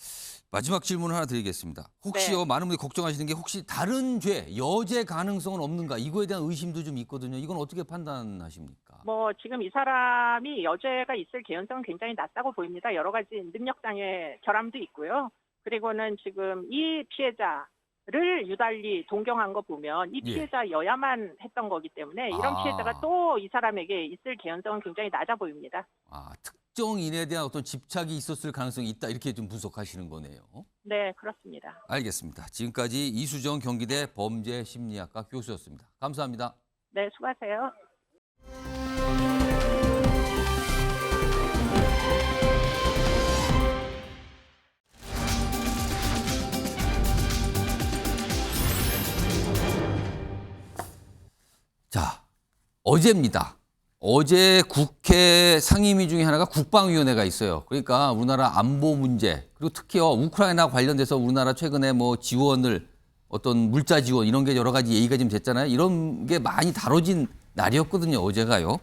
마지막 질문 하나 드리겠습니다. 혹시요, 네. 많은 분들이 걱정하시는 게 혹시 다른 죄, 여죄 가능성은 없는가? 이거에 대한 의심도 좀 있거든요. 이건 어떻게 판단하십니까? 뭐 지금 이 사람이 여죄가 있을 개연성은 굉장히 낮다고 보입니다. 여러 가지 능력장애 결함도 있고요. 그리고는 지금 이 피해자를 유달리 동경한 거 보면 이 예. 피해자여야만 했던 거기 때문에 이런 아. 피해자가 또 이 사람에게 있을 개연성은 굉장히 낮아 보입니다. 아, 특정인에 대한 어떤 집착이 있었을 가능성이 있다. 이렇게 좀 분석하시는 거네요. 네, 그렇습니다. 알겠습니다. 지금까지 이수정 경기대 범죄심리학과 교수였습니다. 감사합니다. 네, 수고하세요. 자, 어제입니다. 어제 국회 상임위 중에 하나가 국방위원회가 있어요. 그러니까 우리나라 안보 문제, 그리고 특히요 우크라이나 관련돼서 우리나라 최근에 뭐 지원을 어떤 물자 지원 이런 게 여러 가지 얘기가 좀 됐잖아요. 이런 게 많이 다뤄진 날이었거든요. 어제가요.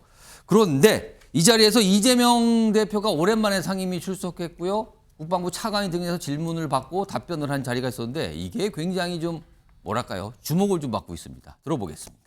그런데 이 자리에서 이재명 대표가 오랜만에 상임위 출석했고요. 국방부 차관이 등에서 질문을 받고 답변을 한 자리가 있었는데 이게 굉장히 좀 뭐랄까요? 주목을 좀 받고 있습니다. 들어보겠습니다.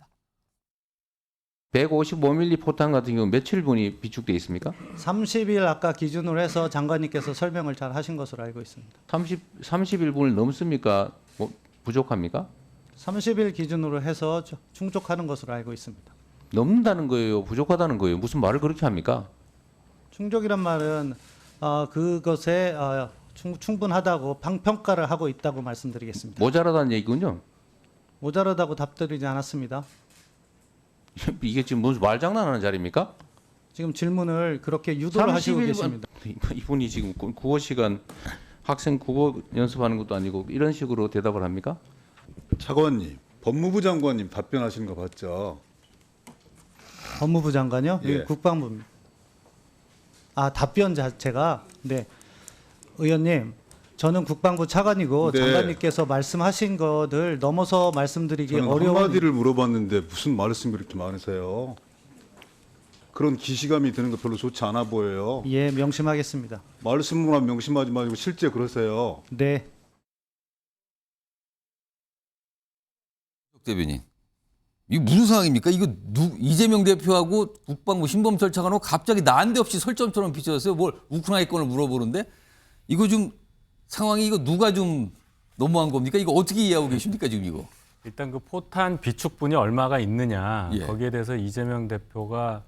155mm 포탄 같은 경우 며칠 분이 비축돼 있습니까? 30일 아까 기준으로 해서 장관님께서 설명을 잘 하신 것으로 알고 있습니다. 31분을 넘습니까? 뭐 부족합니까? 30일 기준으로 해서 충족하는 것으로 알고 있습니다. 넘는다는 거예요? 부족하다는 거예요? 무슨 말을 그렇게 합니까? 충족이란 말은 그것에 충분하다고 평가를 하고 있다고 말씀드리겠습니다. 모자라다는 얘기군요. 모자라다고 답드리지 않았습니다. 이게 지금 무슨 말장난하는 자리입니까? 지금 질문을 그렇게 유도를 하시고 계십니다. 이분이 지금 국어 시간 학생 국어 연습하는 것도 아니고 이런 식으로 대답을 합니까? 차관님, 법무부 장관님 답변하시는 거 봤죠? 법무부 장관요? 예. 국방부입니다. 답변 자체가 네. 의원님, 저는 국방부 차관이고 네. 장관님께서 말씀하신 것을 넘어서 말씀드리기 저는 어려운 한마디를 물어봤는데 무슨 말씀이 그렇게 많으세요? 그런 기시감이 드는 거 별로 좋지 않아 보여요. 예, 명심하겠습니다. 말씀만 명심하지 마시고 실제 그러세요. 네. 대변인, 이게 무슨 상황입니까? 이거 이재명 대표하고 국방부 신범철 차관하고 갑자기 난데없이 설전처럼 비춰졌어요. 뭘 우크라이나 건을 물어보는데 이거 좀 상황이 이거 누가 좀 너무한 겁니까? 이거 어떻게 이해하고 계십니까 지금 이거? 일단 그 포탄 비축분이 얼마가 있느냐 예. 거기에 대해서 이재명 대표가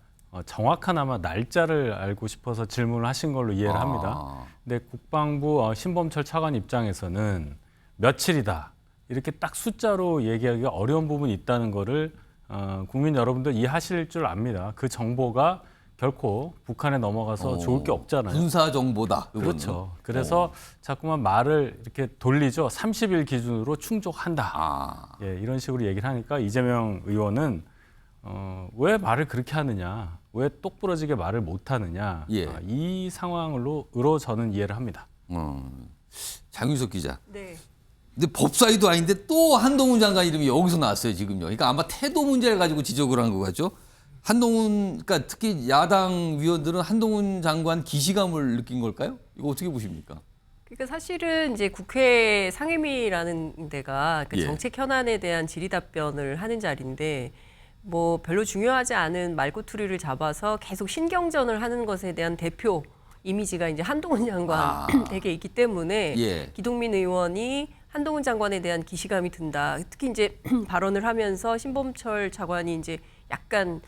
정확한 아마 날짜를 알고 싶어서 질문을 하신 걸로 이해를 합니다. 근데 국방부 신범철 차관 입장에서는 며칠이다 이렇게 딱 숫자로 얘기하기가 어려운 부분이 있다는 거를 국민 여러분들 이해하실 줄 압니다. 그 정보가 결코 북한에 넘어가서 좋을 게 없잖아요. 군사 정보다. 그거는. 그렇죠. 그래서 자꾸만 말을 이렇게 돌리죠. 30일 기준으로 충족한다. 예, 이런 식으로 얘기를 하니까 이재명 의원은 왜 말을 그렇게 하느냐, 왜 똑부러지게 말을 못 하느냐, 예. 이 상황으로 저는 이해를 합니다. 장윤석 기자. 네. 근데 법사위도 아닌데 또 한동훈 장관 이름이 여기서 나왔어요 지금요. 그러니까 아마 태도 문제를 가지고 지적을 한 것 같죠. 한동훈, 그러니까 특히 야당 위원들은 한동훈 장관 기시감을 느낀 걸까요? 이거 어떻게 보십니까? 그러니까 사실은 이제 국회 상임위라는 데가 그 예. 정책 현안에 대한 질의 답변을 하는 자리인데 뭐 별로 중요하지 않은 말꼬투리를 잡아서 계속 신경전을 하는 것에 대한 대표 이미지가 이제 한동훈 장관에게 있기 때문에 예. 기동민 의원이 한동훈 장관에 대한 기시감이 든다. 특히 이제 발언을 하면서 신범철 차관이 이제 약간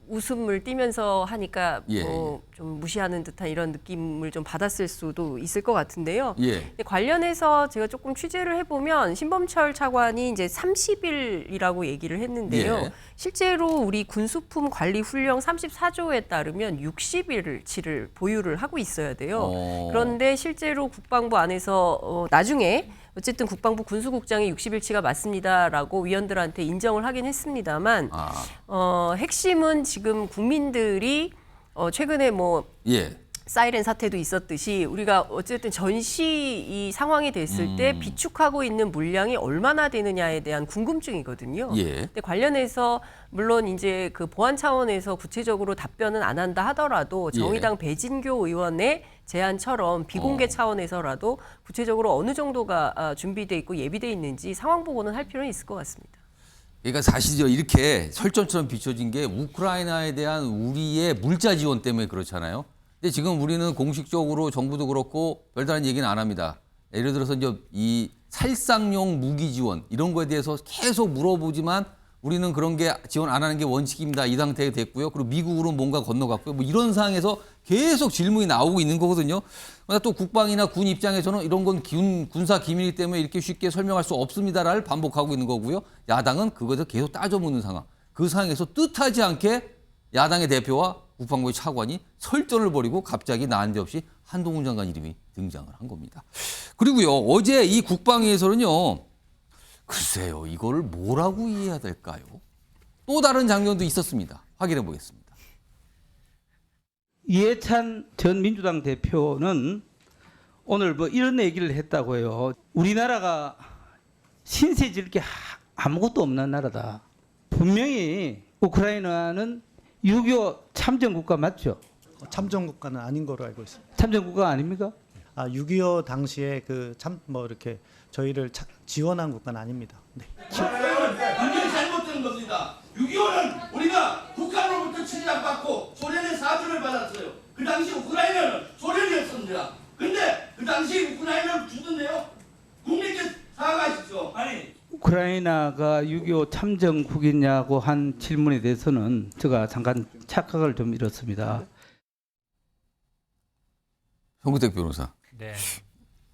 웃음을 띠면서 하니까 예, 좀 무시하는 듯한 이런 느낌을 좀 받았을 수도 있을 것 같은데요. 예. 근데 관련해서 제가 조금 취재를 해보면 신범철 차관이 이제 30일이라고 얘기를 했는데요. 예. 실제로 우리 군수품 관리 훈령 34조에 따르면 60일치를 보유를 하고 있어야 돼요. 그런데 실제로 국방부 안에서 나중에 어쨌든 국방부 군수국장이 60일치가 맞습니다라고 위원들한테 인정을 하긴 했습니다만 핵심은 지금 국민들이 최근에 뭐 예. 사이렌 사태도 있었듯이 우리가 어쨌든 전시 이 상황이 됐을 때 비축하고 있는 물량이 얼마나 되느냐에 대한 궁금증이거든요. 예. 근데 관련해서 물론 이제 그 보안 차원에서 구체적으로 답변은 안 한다 하더라도 정의당 배진교 의원의 제안처럼 비공개 차원에서라도 구체적으로 어느 정도가 준비돼 있고 예비돼 있는지 상황 보고는 할 필요는 있을 것 같습니다. 그러니까 사실요 이렇게 설전처럼 비춰진 게 우크라이나에 대한 우리의 물자 지원 때문에 그렇잖아요. 근데 지금 우리는 공식적으로 정부도 그렇고 별다른 얘기는 안 합니다. 예를 들어서 이제 이 살상용 무기 지원 이런 거에 대해서 계속 물어보지만 우리는 그런 게 지원 안 하는 게 원칙입니다. 이 상태가 됐고요. 그리고 미국으로 뭔가 건너갔고요. 뭐 이런 상황에서 계속 질문이 나오고 있는 거거든요. 그러나 또 국방이나 군 입장에서는 이런 건 군사 기밀이기 때문에 이렇게 쉽게 설명할 수 없습니다를 반복하고 있는 거고요. 야당은 그것을 계속 따져묻는 상황. 그 상황에서 뜻하지 않게 야당의 대표와 국방부의 차관이 설전을 벌이고 갑자기 난데없이 한동훈 장관 이름이 등장을 한 겁니다. 그리고요. 어제 이 국방위에서는요. 글쎄요. 이거를 뭐라고 이해해야 될까요? 또 다른 장면도 있었습니다. 확인해 보겠습니다. 이해찬 전 민주당 대표는 오늘 뭐 이런 얘기를 했다고 해요. 우리나라가 신세질 게 아무것도 없는 나라다. 분명히 우크라이나는 6.25 참전국가 맞죠? 참전국가는 아닌 거로 알고 있습니다. 참전국가 아닙니까? 6.25 당시에 이렇게 저희를 지원한 국가는 아닙니다. 네. 완전히 잘못된 겁니다. 6.25는 우리가 북한으로부터 침략받고 소련의 사주를 받았어요. 그 당시 우크라이나는 소련이었습니다. 근데 그 당시 우크라이나는 주던데요. 국민께 사과하십시오. 아니. 우크라이나가 6.25 참전국이냐고 한 질문에 대해서는 제가 잠깐 착각을 좀 잃었습니다. 송구택 변호사. 네.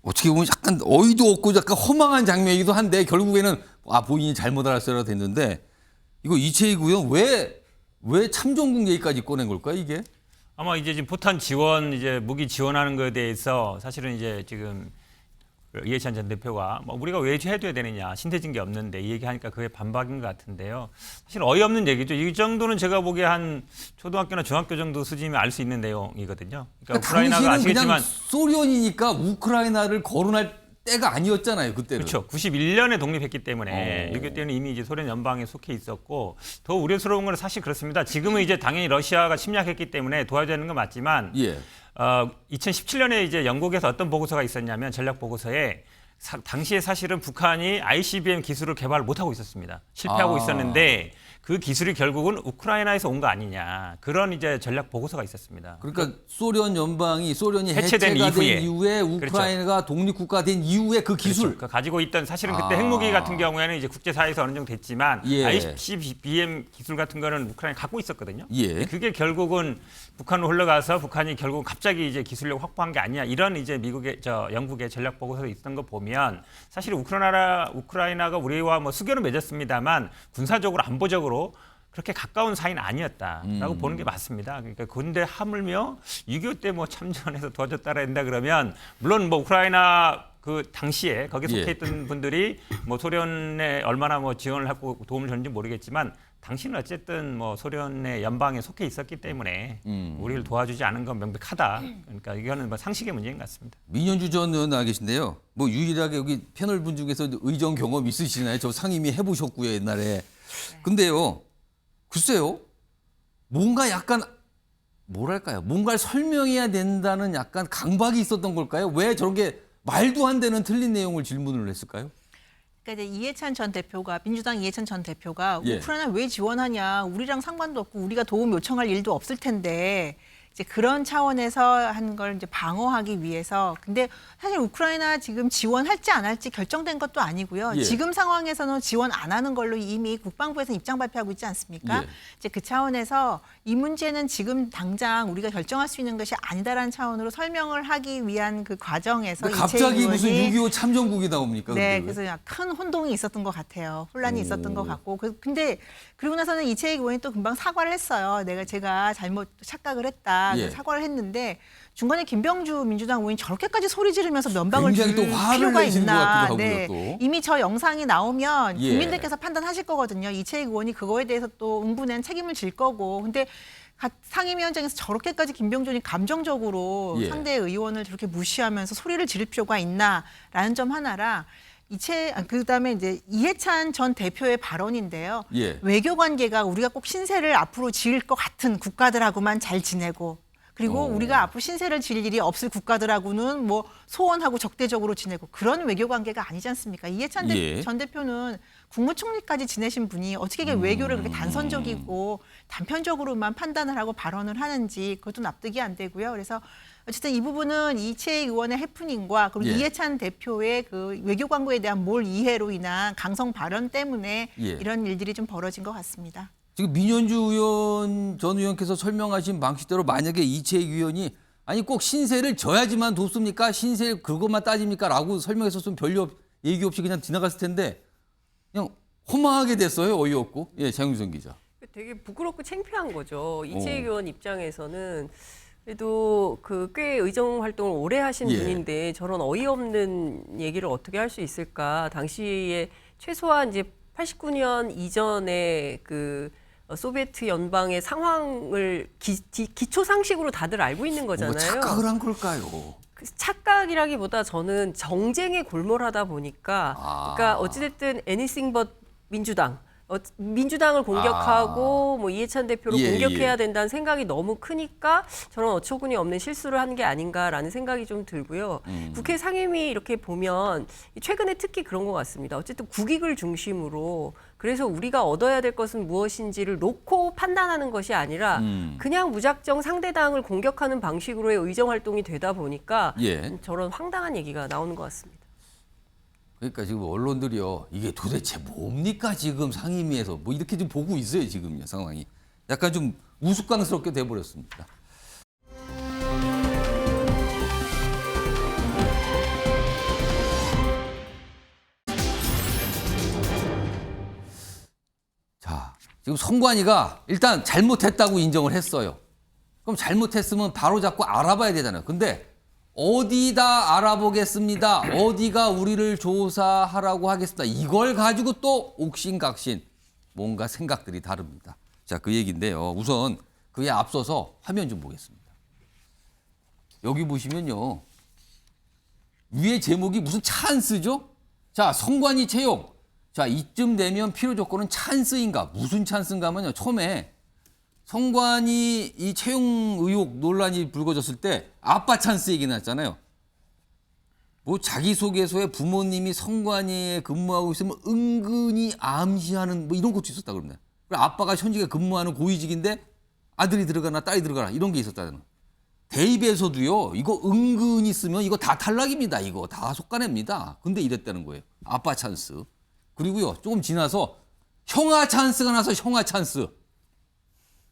어떻게 보면 약간 어이도 없고 약간 허망한 장면이기도 한데 결국에는 본인이 잘못 알았어야 됐는데 이거 이채희고요. 왜 참전국 얘기까지 꺼낸 걸까요, 이게? 아마 이제 지금 포탄 지원, 이제 무기 지원하는 것에 대해서 사실은 이제 지금 이해찬 전 대표가 뭐 우리가 왜 해줘야 되느냐, 신세진 게 없는데 이 얘기하니까 그게 반박인 것 같은데요. 사실 어이없는 얘기죠. 이 정도는 제가 보기에 한 초등학교나 중학교 정도 수준이면 알 수 있는 내용이거든요. 그러니까 우크라이나가 아시겠지만 그냥 소련이니까 우크라이나를 거론할 때가 아니었잖아요, 그때는. 그렇죠. 91년에 독립했기 때문에 6.25 때는 이미 이제 소련 연방에 속해 있었고 더 우려스러운 건 사실 그렇습니다. 지금은 이제 당연히 러시아가 침략했기 때문에 도와야 되는 건 맞지만 2017년에 이제 영국에서 어떤 보고서가 있었냐면 전략 보고서에 당시에 사실은 북한이 ICBM 기술을 개발을 못하고 있었습니다. 실패하고 있었는데 그 기술이 결국은 우크라이나에서 온 거 아니냐 그런 이제 전략 보고서가 있었습니다. 그러니까 소련이 해체된 해체가 된 이후에. 이후에 우크라이나가 독립국가 된 이후에 그 기술. 그렇죠. 가지고 있던 사실은 그때 핵무기 같은 경우에는 이제 국제사회에서 어느 정도 됐지만 예. ICBM 기술 같은 거는 우크라이나 갖고 있었거든요. 예. 그게 결국은 북한으로 흘러가서 북한이 결국 갑자기 이제 기술력 확보한 게 아니야 이런 이제 영국의 전략 보고서에 있던 거 보면 사실 우크라이나가 우리와 뭐 수교는 맺었습니다만 군사적으로 안보적으로 그렇게 가까운 사이는 아니었다라고 보는 게 맞습니다. 그러니까 근데 하물며 6.25 때 뭐 참전해서 도와줬다라 한다 그러면 물론 뭐 우크라이나 그 당시에 거기에 속해 있던 분들이 뭐 소련에 얼마나 뭐 지원을 하고 도움을 줬는지 모르겠지만 당신은 어쨌든 뭐 소련의 연방에 속해 있었기 때문에 우리를 도와주지 않은 건 명백하다. 그러니까 이거는 뭐 상식의 문제인 것 같습니다. 민현주 전 의원 나와 계신데요. 뭐 유일하게 여기 패널 분 중에서 의정 경험 있으시나요? 저 상임위 해보셨고요 옛날에. 근데요, 글쎄요, 뭔가 약간 뭐랄까요? 뭔가를 설명해야 된다는 약간 강박이 있었던 걸까요? 왜 저런 게 말도 안 되는 틀린 내용을 질문을 했을까요? 그러니까 이제 이해찬 전 대표가 민주당 이해찬 전 대표가 예. 우크라이나 왜 지원하냐 우리랑 상관도 없고 우리가 도움 요청할 일도 없을 텐데 이제 그런 차원에서 한 걸 이제 방어하기 위해서 근데 사실 우크라이나 지금 지원할지 안 할지 결정된 것도 아니고요. 예. 지금 상황에서는 지원 안 하는 걸로 이미 국방부에서 입장 발표하고 있지 않습니까? 예. 이제 그 차원에서 이 문제는 지금 당장 우리가 결정할 수 있는 것이 아니다라는 차원으로 설명을 하기 위한 그 과정에서 갑자기 이채희 무슨 의원이 6.25 참전국이 나옵니까? 네, 근데 왜? 그래서 큰 혼동이 있었던 것 같아요. 혼란이 있었던 것 같고. 근데 그리고 나서는 이채희 의원이 또 금방 사과를 했어요. 제가 잘못 착각을 했다. 예. 그래서 사과를 했는데 중간에 김병주 민주당 의원이 저렇게까지 소리 지르면서 면박을 줄 굉장히 또 화를 필요가 내시는 것 있나. 같기도 하고요, 네, 또. 이미 저 영상이 나오면 예. 국민들께서 판단하실 거거든요. 이채희 의원이 그거에 대해서 또 응분엔 책임을 질 거고. 근데 상임위원장에서 저렇게까지 김병준이 감정적으로 예. 상대 의원을 저렇게 무시하면서 소리를 지를 필요가 있나라는 점 하나랑 그다음에 이제 이해찬 전 대표의 발언인데요. 예. 외교 관계가 우리가 꼭 신세를 앞으로 지을 것 같은 국가들하고만 잘 지내고 그리고 우리가 앞으로 신세를 질 일이 없을 국가들하고는 뭐 소원하고 적대적으로 지내고 그런 외교 관계가 아니지 않습니까? 이해찬 예. 전 대표는 국무총리까지 지내신 분이 어떻게 이게 외교를 그렇게 단선적이고 단편적으로만 판단을 하고 발언을 하는지 그것도 납득이 안 되고요. 그래서 어쨌든 이 부분은 이채희 의원의 해프닝과 그리고 예. 이해찬 대표의 그 외교 광고에 대한 몰 이해로 인한 강성 발언 때문에 예. 이런 일들이 좀 벌어진 것 같습니다. 지금 민현주 의원 전 의원께서 설명하신 방식대로 만약에 이채희 의원이 아니 꼭 신세를 져야지만 돕습니까? 신세 그것만 따집니까? 라고 설명했었으면 별로 얘기 없이 그냥 지나갔을 텐데 그냥 허망하게 됐어요. 어이없고. 예, 장윤선 기자. 되게 부끄럽고 창피한 거죠. 이채희 의원 입장에서는 그래도 그 꽤 의정 활동을 오래 하신 예. 분인데 저런 어이없는 얘기를 어떻게 할 수 있을까? 당시에 최소한 이제 89년 이전에 그 소비에트 연방의 상황을 기초 상식으로 다들 알고 있는 거잖아요. 뭐 착각을 한 걸까요? 착각이라기보다 저는 정쟁에 골몰하다 보니까 그러니까 어찌됐든 anything but 민주당 민주당을 공격하고 뭐 이해찬 대표를 예, 공격해야 예. 된다는 생각이 너무 크니까 저런 어처구니 없는 실수를 한 게 아닌가라는 생각이 좀 들고요. 국회 상임위 이렇게 보면 최근에 특히 그런 것 같습니다. 어쨌든 국익을 중심으로 그래서 우리가 얻어야 될 것은 무엇인지를 놓고 판단하는 것이 아니라 그냥 무작정 상대당을 공격하는 방식으로의 의정 활동이 되다 보니까 예. 저런 황당한 얘기가 나오는 것 같습니다. 그러니까 지금 언론들이요. 이게 도대체 뭡니까 지금 상임위에서 뭐 이렇게 좀 보고 있어요 지금 상황이. 약간 좀 우스꽝스럽게 돼버렸습니다. 자, 지금 선관위가 일단 잘못했다고 인정을 했어요. 그럼 잘못했으면 바로 잡고 알아봐야 되잖아요. 근데 어디다 알아보겠습니다. 어디가 우리를 조사하라고 하겠습니다. 이걸 가지고 또 옥신각신 뭔가 생각들이 다릅니다. 자, 그 얘기인데요. 우선 그에 앞서서 화면 좀 보겠습니다. 여기 보시면요. 위에 제목이 무슨 찬스죠? 자, 선관위 채용. 자, 이쯤 되면 필요 조건은 찬스인가? 무슨 찬스인가 하면요. 처음에 선관위 이 채용 의혹 논란이 불거졌을 때 아빠 찬스 얘기 나왔잖아요. 뭐 자기소개서에 부모님이 선관위에 근무하고 있으면 은근히 암시하는 뭐 이런 것도 있었다 그럽니다. 그리고 아빠가 현직에 근무하는 고위직인데 아들이 들어가나 딸이 들어가나 이런 게 있었다는 거예요. 대입에서도요. 이거 은근히 쓰면 이거 다 탈락입니다. 이거 다 속가냅니다. 근데 이랬다는 거예요. 아빠 찬스. 그리고요. 조금 지나서 형아 찬스가 나서 형아 찬스.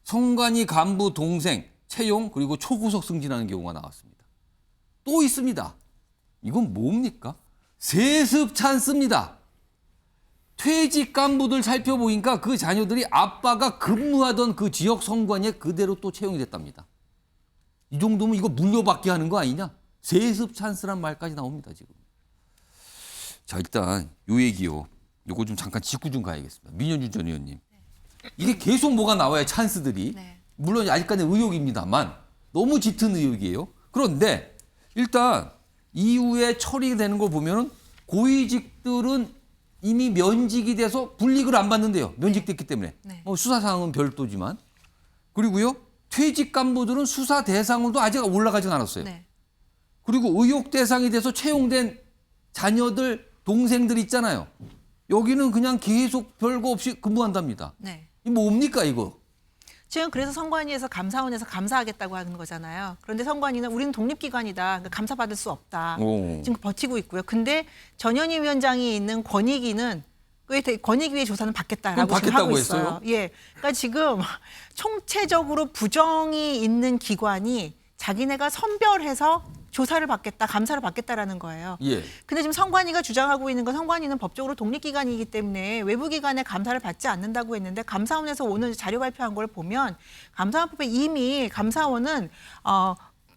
성관이 간부 동생 채용 그리고 초구속 승진하는 경우가 나왔습니다. 또 있습니다. 이건 뭡니까? 세습 찬스입니다. 퇴직 간부들 살펴보니까 그 자녀들이 아빠가 근무하던 그 지역 성관에 그대로 또 채용이 됐답니다. 이 정도면 이거 물려받게 하는 거 아니냐? 세습 찬스란 말까지 나옵니다, 지금. 자, 일단 요 얘기요. 요거 좀 잠깐 짚고 좀 가야겠습니다. 민현주 전 의원님. 이게 계속 뭐가 나와요, 찬스들이. 물론 아직까지는 의혹입니다만 너무 짙은 의혹이에요. 그런데 일단 이후에 처리되는 걸 보면 고위직들은 이미 면직이 돼서 불이익을 안 받는데요. 면직됐기 때문에. 수사 사항은 별도지만. 그리고요. 퇴직 간부들은 수사 대상으로도 아직 올라가지 않았어요. 그리고 의혹 대상이 돼서 채용된 자녀들, 동생들 있잖아요. 여기는 그냥 계속 별거 없이 근무한답니다. 이 뭡니까 이거? 지금 그래서 선관위에서 감사원에서 감사하겠다고 하는 거잖아요. 그런데 선관위는 우리는 독립기관이다. 그러니까 감사받을 수 없다. 지금 버티고 있고요. 근데 전현희 위원장이 있는 권익위는 권익위의 조사는 받겠다라고 지금 하고 있어요. 했어요? 예, 그러니까 지금 총체적으로 부정이 있는 기관이 자기네가 선별해서 조사를 받겠다, 감사를 받겠다라는 거예요. 예. 근데 지금 선관위가 주장하고 있는 건 선관위는 법적으로 독립기관이기 때문에 외부기관의 감사를 받지 않는다고 했는데 감사원에서 오늘 자료 발표한 걸 보면 감사원법에 이미 감사원은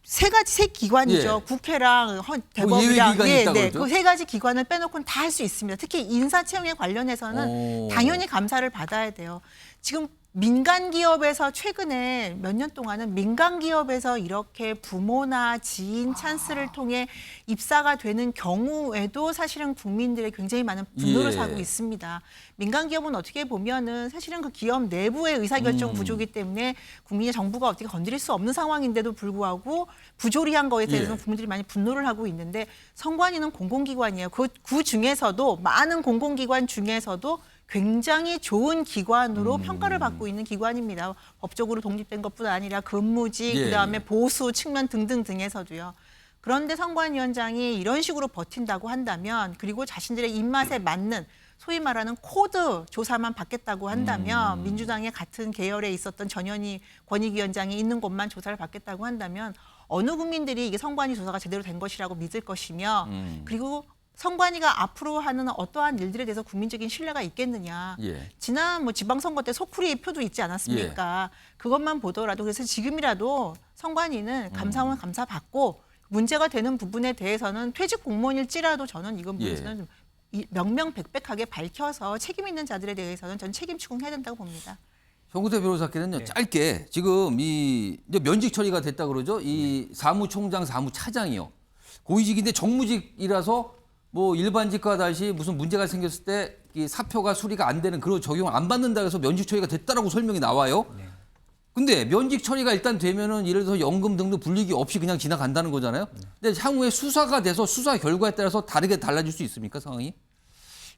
세 기관이죠. 예. 국회랑 대법이랑 예외기관이 있다고 그러죠? 그 세 가지 기관을 빼놓고는 다 할 수 있습니다. 특히 인사 채용에 관련해서는 당연히 감사를 받아야 돼요. 지금 민간 기업에서 최근에 몇 년 동안은 민간 기업에서 이렇게 부모나 지인 찬스를 통해 입사가 되는 경우에도 사실은 국민들의 굉장히 많은 분노를 사고 있습니다. 민간 기업은 어떻게 보면은 사실은 그 기업 내부의 의사결정 구조이기 때문에 국민의 정부가 어떻게 건드릴 수 없는 상황인데도 불구하고 부조리한 거에 대해서는 국민들이 많이 분노를 하고 있는데 선관위는 공공기관이에요. 그 중에서도 많은 공공기관 중에서도 굉장히 좋은 기관으로 평가를 받고 있는 기관입니다. 법적으로 독립된 것뿐 아니라 근무지, 그다음에 보수 측면 등등등에서도요. 그런데 선관위원장이 이런 식으로 버틴다고 한다면 그리고 자신들의 입맛에 맞는 소위 말하는 코드 조사만 받겠다고 한다면 민주당의 같은 계열에 있었던 전현희 권익위원장이 있는 곳만 조사를 받겠다고 한다면 어느 국민들이 이게 선관위 조사가 제대로 된 것이라고 믿을 것이며 그리고 선관위가 앞으로 하는 어떠한 일들에 대해서 국민적인 신뢰가 있겠느냐. 지난 지방선거 때 소쿠리 표도 있지 않았습니까? 그것만 보더라도 그래서 지금이라도 선관위는 감사원 감사 받고 문제가 되는 부분에 대해서는 퇴직 공무원일지라도 저는 이건 부분에서는 좀 명명백백하게 밝혀서 책임 있는 자들에 대해서는 전 책임 추궁해야 된다고 봅니다. 정구태 변호사께는요. 짧게 지금 이제 면직 처리가 됐다 그러죠. 이 사무총장, 사무차장이요. 고위직인데 정무직이라서 뭐 일반직과 달리 무슨 문제가 생겼을 때 이 사표가 수리가 안 되는 그런 적용을 안 받는다 해서 면직 처리가 됐다라고 설명이 나와요. 근데 면직 처리가 일단 되면은 예를 들어서 연금 등등 불이익이 없이 그냥 지나간다는 거잖아요. 근데 향후에 수사가 돼서 수사 결과에 따라서 다르게 달라질 수 있습니까, 상황이?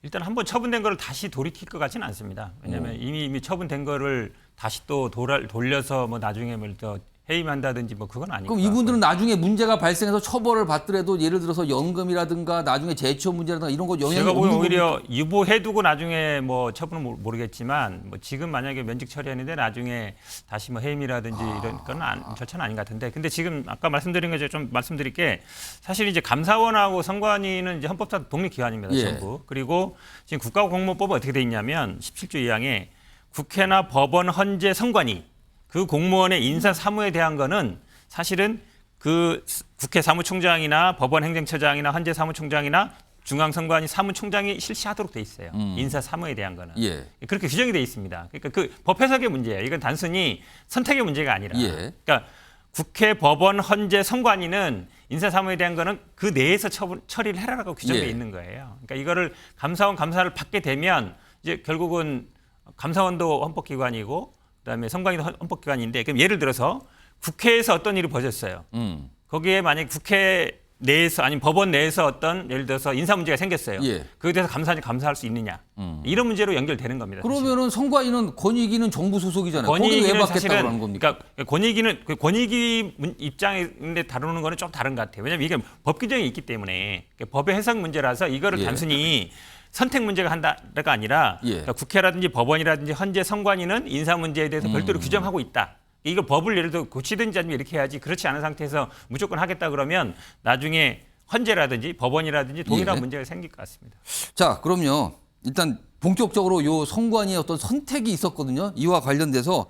일단 한번 처분된 거를 다시 돌이킬 것 같지는 않습니다. 왜냐하면 이미 처분된 거를 다시 또 돌려서 뭐 나중에 뭐 또 해임한다든지 뭐 그건 아니고. 그럼 이분들은 나중에 문제가 발생해서 처벌을 받더라도 예를 들어서 연금이라든가 나중에 재취업 문제라든가 이런 거 영향이 제가 보기엔 없는 오히려 유보해두고 나중에 뭐 처분은 모르겠지만 뭐 지금 만약에 면직 처리하는데 나중에 다시 뭐 해임이라든지 이런 건 절차는 아닌 것 같은데 근데 지금 아까 말씀드린 거 좀 말씀드릴 게 사실 이제 감사원하고 선관위는 이제 헌법상 독립기관입니다. 전부. 그리고 지금 국가공무원법은 어떻게 돼 있냐면 17조 2항에 국회나 법원, 헌재, 선관위 그 공무원의 인사 사무에 대한 거는 사실은 그 국회 사무총장이나 법원 행정처장이나 헌재 사무총장이나 중앙선관위 사무총장이 실시하도록 돼 있어요. 인사 사무에 대한 거는. 그렇게 규정이 돼 있습니다. 그러니까 그 법 해석의 문제예요. 이건 단순히 선택의 문제가 아니라. 그러니까 국회, 법원, 헌재, 선관위는 인사 사무에 대한 거는 그 내에서 처리를 해라라고 규정돼 있는 거예요. 그러니까 이거를 감사원 감사를 받게 되면 이제 결국은 감사원도 헌법기관이고 그다음에 선관위도 헌법기관인데 그럼 예를 들어서 국회에서 어떤 일이 벌어졌어요. 거기에 만약 국회 내에서 아니면 법원 내에서 어떤 예를 들어서 인사 문제가 생겼어요. 예. 그에 대해서 감사원이 감사할 수 있느냐. 이런 문제로 연결되는 겁니다. 그러면은 선관위는 권익위는 정부 소속이잖아요. 거기는 왜 권익위는 받겠다고 사실은 하는 겁니까? 그러니까 권익위는 그 권익위 입장인데 다루는 거는 좀 다른 것 같아요. 왜냐하면 이게 법 규정이 있기 때문에 법의 해석 문제라서 이거를 예. 단순히 선택 문제가 한다가 아니라 예. 그러니까 국회라든지 법원이라든지 현재 선관위는 인사 문제에 대해서 별도로 규정하고 있다. 이걸 법을 예를 들어 고치든지 아니면 이렇게 해야지 그렇지 않은 상태에서 무조건 하겠다 그러면 나중에 헌재라든지 법원이라든지 동일한 예. 문제가 생길 것 같습니다. 자, 그럼요. 일단 본격적으로 요 선관위의 어떤 선택이 있었거든요. 이와 관련돼서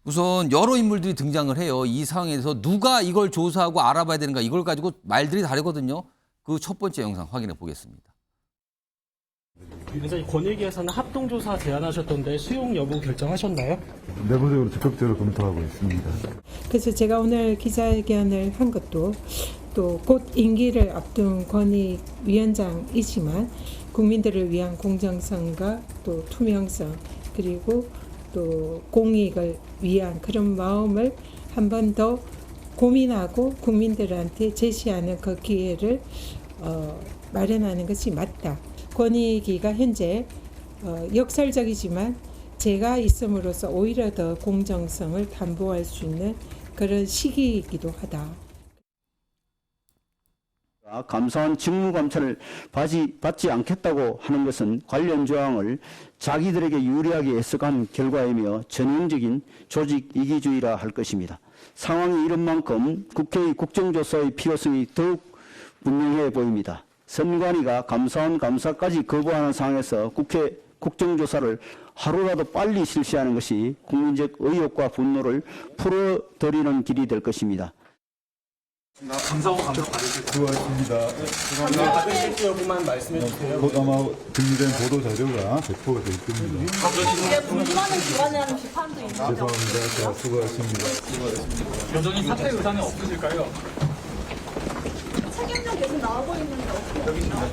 우선 여러 인물들이 등장을 해요. 이 상황에서 누가 이걸 조사하고 알아봐야 되는가 이걸 가지고 말들이 다르거든요. 그 첫 번째 영상 확인해 보겠습니다. 위원장님 권익위에서는 합동조사 제안하셨던데 수용 여부 결정하셨나요? 내부적으로 적극적으로 검토하고 있습니다. 그래서 제가 오늘 기자회견을 한 것도 또 곧 임기를 앞둔 권익위원장이지만 국민들을 위한 공정성과 또 투명성 그리고 또 공익을 위한 그런 마음을 한 번 더 고민하고 국민들한테 제시하는 그 기회를 마련하는 것이 맞다. 권익위가 현재 역설적이지만 제가 있음으로써 오히려 더 공정성을 담보할 수 있는 그런 시기이기도 하다. 감사원 직무감찰을 받지 않겠다고 하는 것은 관련 조항을 자기들에게 유리하게 해석한 결과이며 전형적인 조직 이기주의라 할 것입니다. 상황이 이런 만큼 국회의 국정조사의 필요성이 더욱 분명해 보입니다. 선관위가 감사원 감사까지 거부하는 상황에서 국회 국정조사를 하루라도 빨리 실시하는 것이 국민적 의혹과 분노를 풀어드리는 길이 될 것입니다. 감사원 감사 받으실 수고하셨습니다. 감사 받으실 여부만 말씀해 주세요. 곧 아마 준비된 보도 자료가 배포가 될 겁니다. 분주하는 기관이라는 비판도 있나요? 죄송합니다. 자, 수고하셨습니다. 여전히 사퇴 의사는 없으실까요? 책임론 계속 나오고 있는데 어떻게 됩니까?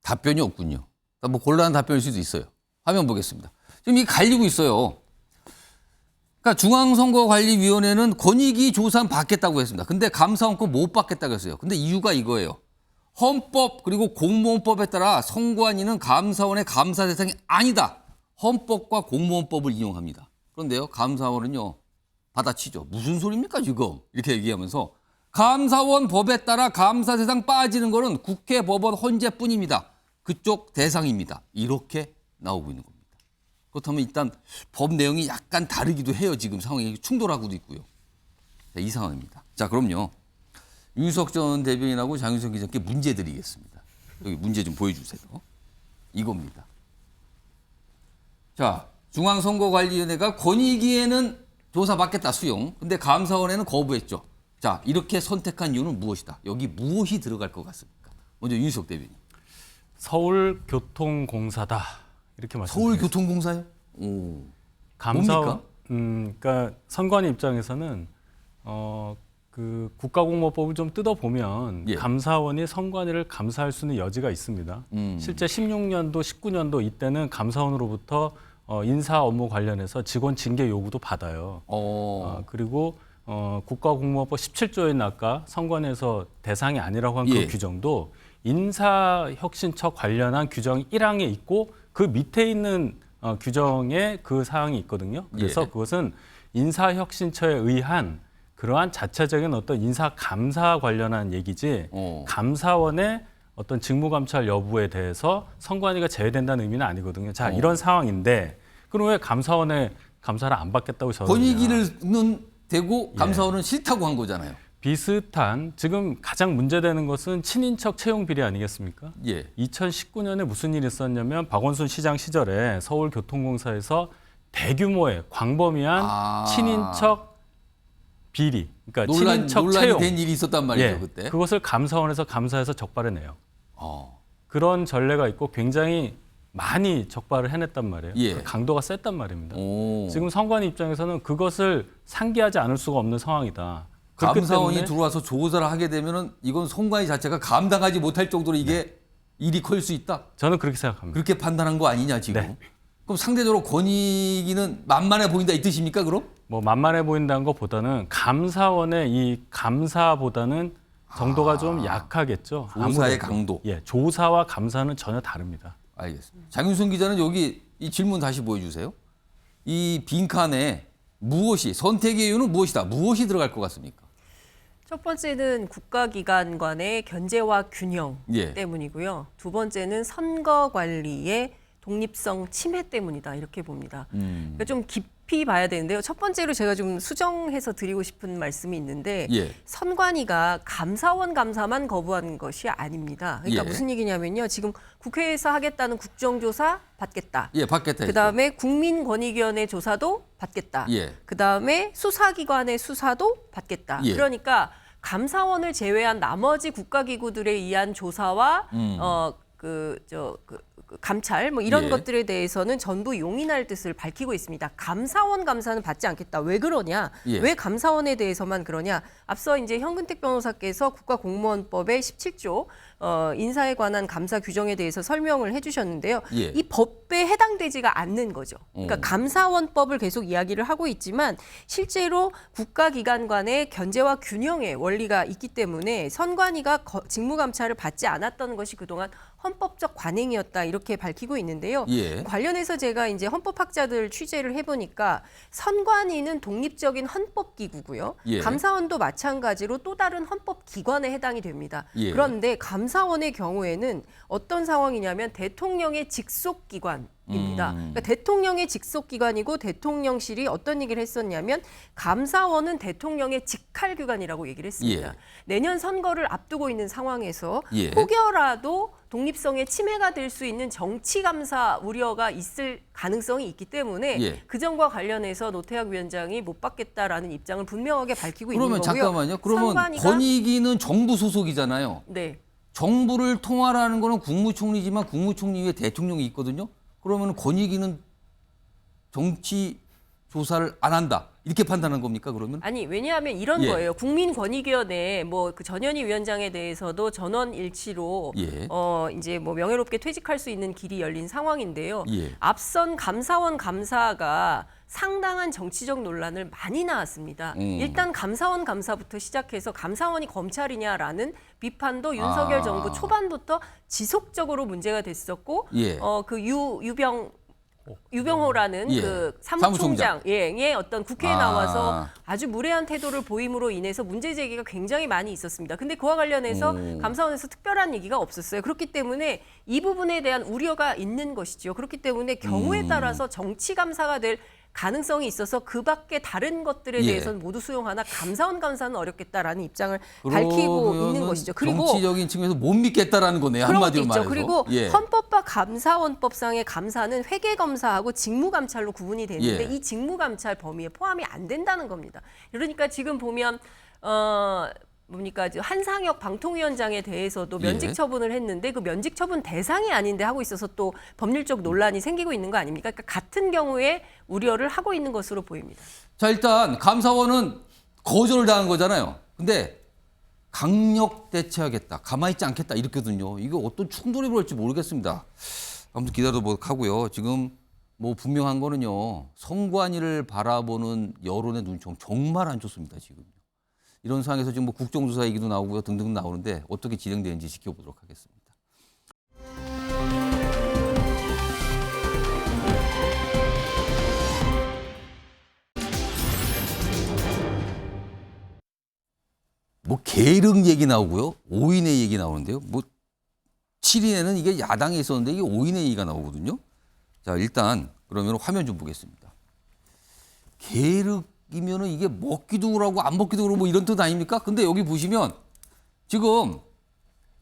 답변이 없군요. 그러니까 뭐 곤란한 답변일 수도 있어요. 화면 보겠습니다. 지금 이 갈리고 있어요. 그러니까 중앙선거관리위원회는 권익위 조사는 받겠다고 했습니다. 근데 감사원 거 못 받겠다고 했어요. 근데 이유가 이거예요. 헌법 그리고 공무원법에 따라 선관위는 감사원의 감사 대상이 아니다. 헌법과 공무원법을 인용합니다. 그런데요, 감사원은요, 받아치죠. 무슨 소리입니까 지금? 이렇게 얘기하면서 감사원 법에 따라 감사 대상 빠지는 거는 국회, 법원, 헌재뿐입니다. 그쪽 대상입니다. 이렇게 나오고 있는 겁니다. 그렇다면 일단 법 내용이 약간 다르기도 해요. 지금 상황이 충돌하고도 있고요. 자, 이 상황입니다. 자, 그럼요. 윤석 전 대변인하고 장윤선 기자께 문제 드리겠습니다. 여기 문제 좀 보여주세요. 이겁니다. 자, 중앙선거관리위원회가 권익위에는 조사받겠다 수용. 근데 감사원에는 거부했죠. 자, 이렇게 선택한 이유는 무엇이다? 여기 무엇이 들어갈 것 같습니까? 먼저 윤석 대변인. 서울교통공사다. 이렇게 말씀드리겠습니다. 서울교통공사요? 오. 감사원, 그러니까 선관위 입장에서는 그 국가공무원법을 좀 뜯어보면 예. 감사원이 선관위를 감사할 수 있는 여지가 있습니다. 실제 16년도, 19년도 이때는 감사원으로부터 인사 업무 관련해서 직원 징계 요구도 받아요. 그리고 국가공무원법 17조인 아까 선관위에서 대상이 아니라고 한 그 예. 규정도 인사혁신처 관련한 규정이 1항에 있고 그 밑에 있는 규정에 그 사항이 있거든요. 그래서 예. 그것은 인사혁신처에 의한 그러한 자체적인 어떤 인사 감사 관련한 얘기지 감사원의 어떤 직무감찰 여부에 대해서 선관위가 제외된다는 의미는 아니거든요. 자, 이런 상황인데 그럼 왜 감사원에 감사를 안 받겠다고 저는 권익위는 되고 감사원은 싫다고 한 거잖아요. 비슷한 지금 가장 문제되는 것은 친인척 채용 비리 아니겠습니까? 예. 2019년에 무슨 일이 있었냐면 박원순 시장 시절에 서울교통공사에서 대규모의 광범위한 친인척 비리, 그러니까 친인척 논란이 채용 된 일이 있었단 말이죠, 예, 그때. 그것을 감사원에서 감사해서 적발해내요. 그런 전례가 있고 굉장히 많이 적발을 해냈단 말이에요. 예. 그 강도가 셌단 말입니다. 지금 선관위 입장에서는 그것을 상기하지 않을 수가 없는 상황이다. 감사원이 들어와서 조사를 하게 되면은 이건 선관위 자체가 감당하지 못할 정도로 이게 일이 클 수 있다. 저는 그렇게 생각합니다. 그렇게 판단한 거 아니냐 지금. 그럼 상대적으로 권익위는 만만해 보인다 이 뜻입니까, 그럼? 뭐 만만해 보인다는 것보다는 감사원의 이 감사보다는 정도가 좀 약하겠죠. 조사의 아무래도. 강도. 예, 조사와 감사는 전혀 다릅니다. 알겠습니다. 장윤선 기자는 여기 이 질문 다시 보여주세요. 이 빈칸에 무엇이 선택의 이유는 무엇이다. 무엇이 들어갈 것 같습니까? 첫 번째는 국가기관 간의 견제와 균형 예. 때문이고요. 두 번째는 선거 관리의 독립성 침해 때문이다 이렇게 봅니다. 그러니까 좀 깊이 봐야 되는데요. 첫 번째로 제가 좀 수정해서 드리고 싶은 말씀이 있는데 예. 선관위가 감사원 감사만 거부한 것이 아닙니다. 그러니까 예. 무슨 얘기냐면요. 지금 국회에서 하겠다는 국정조사 받겠다. 예, 받겠다. 그다음에 국민권익위원회 조사도 받겠다. 예. 그다음에 수사기관의 수사도 받겠다. 예. 그러니까 감사원을 제외한 나머지 국가기구들에 의한 조사와 감찰 뭐 이런 예. 것들에 대해서는 전부 용인할 뜻을 밝히고 있습니다. 감사원 감사는 받지 않겠다. 왜 그러냐? 예. 왜 감사원에 대해서만 그러냐? 앞서 이제 현근택 변호사께서 국가공무원법의 17조 인사에 관한 감사 규정에 대해서 설명을 해주셨는데요. 예. 이 법에 해당되지가 않는 거죠. 그러니까 감사원법을 계속 이야기를 하고 있지만 실제로 국가기관 간의 견제와 균형의 원리가 있기 때문에 선관위가 직무감찰을 받지 않았던 것이 그동안 헌법적 관행이었다 이렇게 밝히고 있는데요. 예. 관련해서 제가 이제 헌법학자들 취재를 해보니까 선관위는 독립적인 헌법기구고요. 예. 감사원도 마찬가지로 또 다른 헌법기관에 해당이 됩니다. 예. 그런데 감사원의 경우에는 어떤 상황이냐면 대통령의 직속기관. 입니다. 그러니까 대통령의 직속기관이고 대통령실이 어떤 얘기를 했었냐면 감사원은 대통령의 직할기관이라고 얘기를 했습니다. 예. 내년 선거를 앞두고 있는 상황에서 예. 혹여라도 독립성에 침해가 될 수 있는 정치감사 우려가 있을 가능성이 있기 때문에 예. 그 점과 관련해서 노태학 위원장이 못 받겠다라는 입장을 분명하게 밝히고 있는 그러면 거고요. 잠깐만요. 그러면 선관위가- 권익위는 정부 소속이잖아요. 네. 정부를 통할하는 거는 국무총리지만 국무총리 위에 대통령이 있거든요. 그러면 권익위는 정치 조사를 안 한다. 이렇게 판단한 겁니까, 그러면? 아니 왜냐하면 이런 예. 거예요. 국민권익위원회 뭐 그 전현희 위원장에 대해서도 전원 일치로 예. 이제 뭐 명예롭게 퇴직할 수 있는 길이 열린 상황인데요. 예. 앞선 감사원 감사가 상당한 정치적 논란을 많이 나왔습니다. 일단 감사원 감사부터 시작해서 감사원이 검찰이냐라는 비판도 윤석열 정부 초반부터 지속적으로 문제가 됐었고 예. 그 유병호라는 예. 그 사무총장. 사무총장의 어떤 국회에 나와서 아주 무례한 태도를 보임으로 인해서 문제 제기가 굉장히 많이 있었습니다. 근데 그와 관련해서 감사원에서 특별한 얘기가 없었어요. 그렇기 때문에 이 부분에 대한 우려가 있는 것이죠. 그렇기 때문에 경우에 따라서 정치 감사가 될 가능성이 있어서 그 밖에 다른 것들에 예. 대해서는 모두 수용하나 감사원 감사는 어렵겠다라는 입장을 밝히고 있는 것이죠. 그리고 정치적인 측면에서 못 믿겠다라는 거네요. 그런 것도 한마디로 있죠. 말해서. 그리고 예. 헌법과 감사원법상의 감사는 회계검사하고 직무감찰로 구분이 되는데 예. 이 직무감찰 범위에 포함이 안 된다는 겁니다. 그러니까 지금 보면 뭡니까 한상혁 방통위원장에 대해서도 면직 예. 처분을 했는데 그 면직 처분 대상이 아닌데 하고 있어서 또 법률적 논란이 생기고 있는 거 아닙니까? 그러니까 같은 경우에 우려를 하고 있는 것으로 보입니다. 자, 일단 감사원은 거절을 당한 거잖아요. 근데 강력 대처하겠다, 가만히 있지 않겠다 이렇거든요. 이거 어떤 충돌이 벌일지 모르겠습니다. 아무튼 기다려보도록 하고요. 지금 뭐 분명한 거는요. 선관위를 바라보는 여론의 눈총 정말 안 좋습니다. 지금. 이런 상황에서 지금 뭐 국정조사 얘기도 나오고요. 등등 나오는데 어떻게 진행되는지 지켜보도록 하겠습니다. 뭐 계륵 얘기 나오고요. 5인의 얘기 나오는데요. 뭐 7인에는 이게 야당에 있었는데 이게 5인의 얘기가 나오거든요. 자, 일단 그러면 화면 좀 보겠습니다. 계륵이면은 이게 먹기도 그러고 안 먹기도 그러고 뭐 이런 뜻 아닙니까? 근데 여기 보시면 지금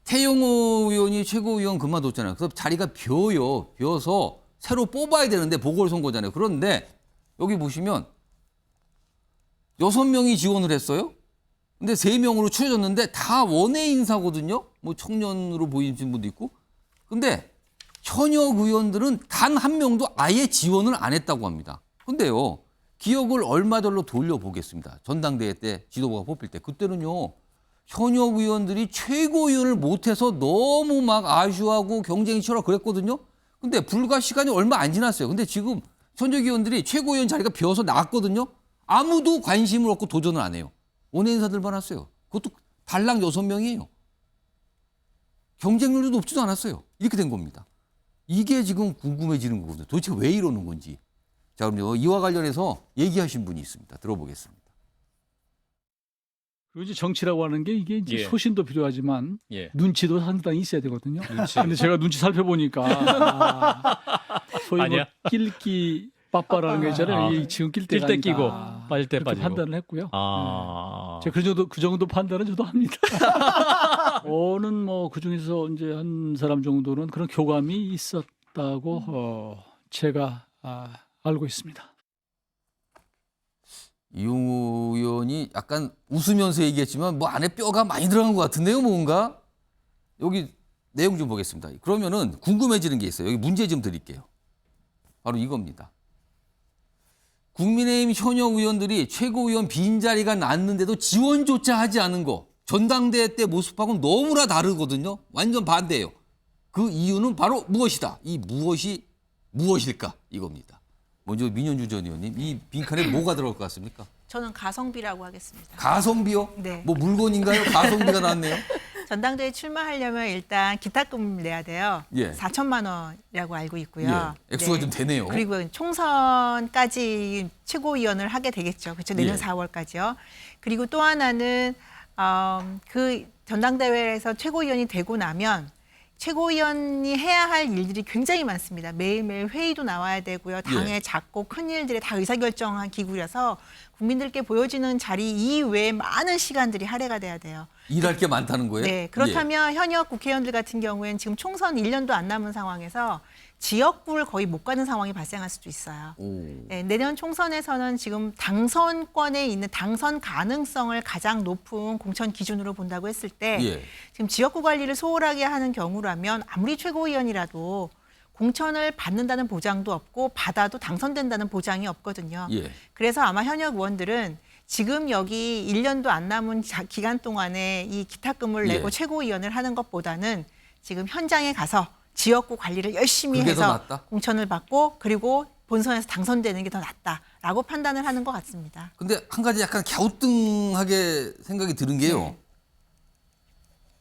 태영호 의원이 최고위원 그만뒀잖아요. 그래서 자리가 비어요. 비어서 새로 뽑아야 되는데 보궐선거잖아요. 그런데 여기 보시면 6명이 지원을 했어요. 근데 3명으로 추려졌는데 다 원외 인사거든요. 뭐 청년으로 보이는 분도 있고. 근데 현역 의원들은 단 한 명도 아예 지원을 안 했다고 합니다. 근데요. 기억을 얼마 전로 돌려보겠습니다. 전당대회 때 지도부가 뽑힐 때. 그때는요. 현역 의원들이 최고위원을 못해서 너무 막 아쉬워하고 경쟁이 치열하고 그랬거든요. 근데 불과 시간이 얼마 안 지났어요. 근데 지금 현역 의원들이 최고위원 자리가 비어서 나갔거든요. 아무도 관심을 얻고 도전을 안 해요. 원외 인사들만 왔어요. 그것도 달랑 6명이에요. 경쟁률도 높지도 않았어요. 이렇게 된 겁니다. 이게 지금 궁금해지는 거거든요. 도대체 왜 이러는 건지. 자, 그럼요. 이와 관련해서 얘기하신 분이 있습니다. 들어보겠습니다. 그리고 이제 정치라고 하는 게 이게 이제 소신도 필요하지만 눈치도 상당히 있어야 되거든요. 근데 제가 눈치 살펴보니까 소위 뭐 낄기 빠빠라는 게 있잖아요. 이 지금 낄 때가 낄때 끼고 아니다. 빠질 때 그렇게 빠지고. 판단을 했고요. 제가 그 정도 판단은 저도 합니다. 저는 뭐 그 중에서 이제 한 사람 정도는 그런 교감이 있었다고 제가 알고 있습니다. 이용우 의원이 약간 웃으면서 얘기했지만 뭐 안에 뼈가 많이 들어간 것 같은데요, 뭔가? 여기 내용 좀 보겠습니다. 그러면은 궁금해지는 게 있어요. 여기 문제 좀 드릴게요. 바로 이겁니다. 국민의힘 현역 의원들이 최고위원 빈자리가 났는데도 지원조차 하지 않은 거 전당대회 때 모습하고는 너무나 다르거든요. 완전 반대예요. 그 이유는 바로 무엇이다. 이 무엇이 무엇일까 이겁니다. 먼저 민현주 전 의원님, 이 빈칸에 뭐가 들어갈 것 같습니까? 저는 가성비라고 하겠습니다. 가성비요? 네. 뭐 물건인가요? 가성비가 나왔네요. 전당대회 출마하려면 일단 기탁금을 내야 돼요. 예. 4천만 원이라고 알고 있고요. 예. 액수가 좀 되네요. 그리고 총선까지 최고위원을 하게 되겠죠. 그렇죠. 내년 예. 4월까지요. 그리고 또 하나는 그 전당대회에서 최고위원이 되고 나면 최고위원이 해야 할 일들이 굉장히 많습니다. 매일매일 회의도 나와야 되고요. 당의 작고 큰 일들에 다 의사결정한 기구라서 국민들께 보여지는 자리 이외에 많은 시간들이 할애가 돼야 돼요. 일할 게 많다는 거예요? 네. 그렇다면 현역 국회의원들 같은 경우에는 지금 총선 1년도 안 남은 상황에서 지역구를 거의 못 가는 상황이 발생할 수도 있어요. 네, 내년 총선에서는 지금 당선권에 있는 당선 가능성을 가장 높은 공천 기준으로 본다고 했을 때 지금 지역구 관리를 소홀하게 하는 경우라면 아무리 최고위원이라도 공천을 받는다는 보장도 없고 받아도 당선된다는 보장이 없거든요. 그래서 아마 현역 의원들은 지금 여기 1년도 안 남은 기간 동안에 이 기탁금을 내고 최고위원을 하는 것보다는 지금 현장에 가서 지역구 관리를 열심히 해서 공천을 받고 그리고 본선에서 당선되는 게 더 낫다라고 판단을 하는 것 같습니다. 근데 한 가지 약간 갸우뚱하게 생각이 드는 게요.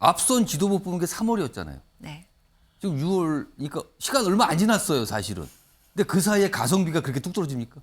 앞선 지도부 뽑은 게 3월이었잖아요. 네. 지금 6월, 그러니까 시간 얼마 안 지났어요, 사실은. 근데 그 사이에 가성비가 그렇게 뚝 떨어집니까?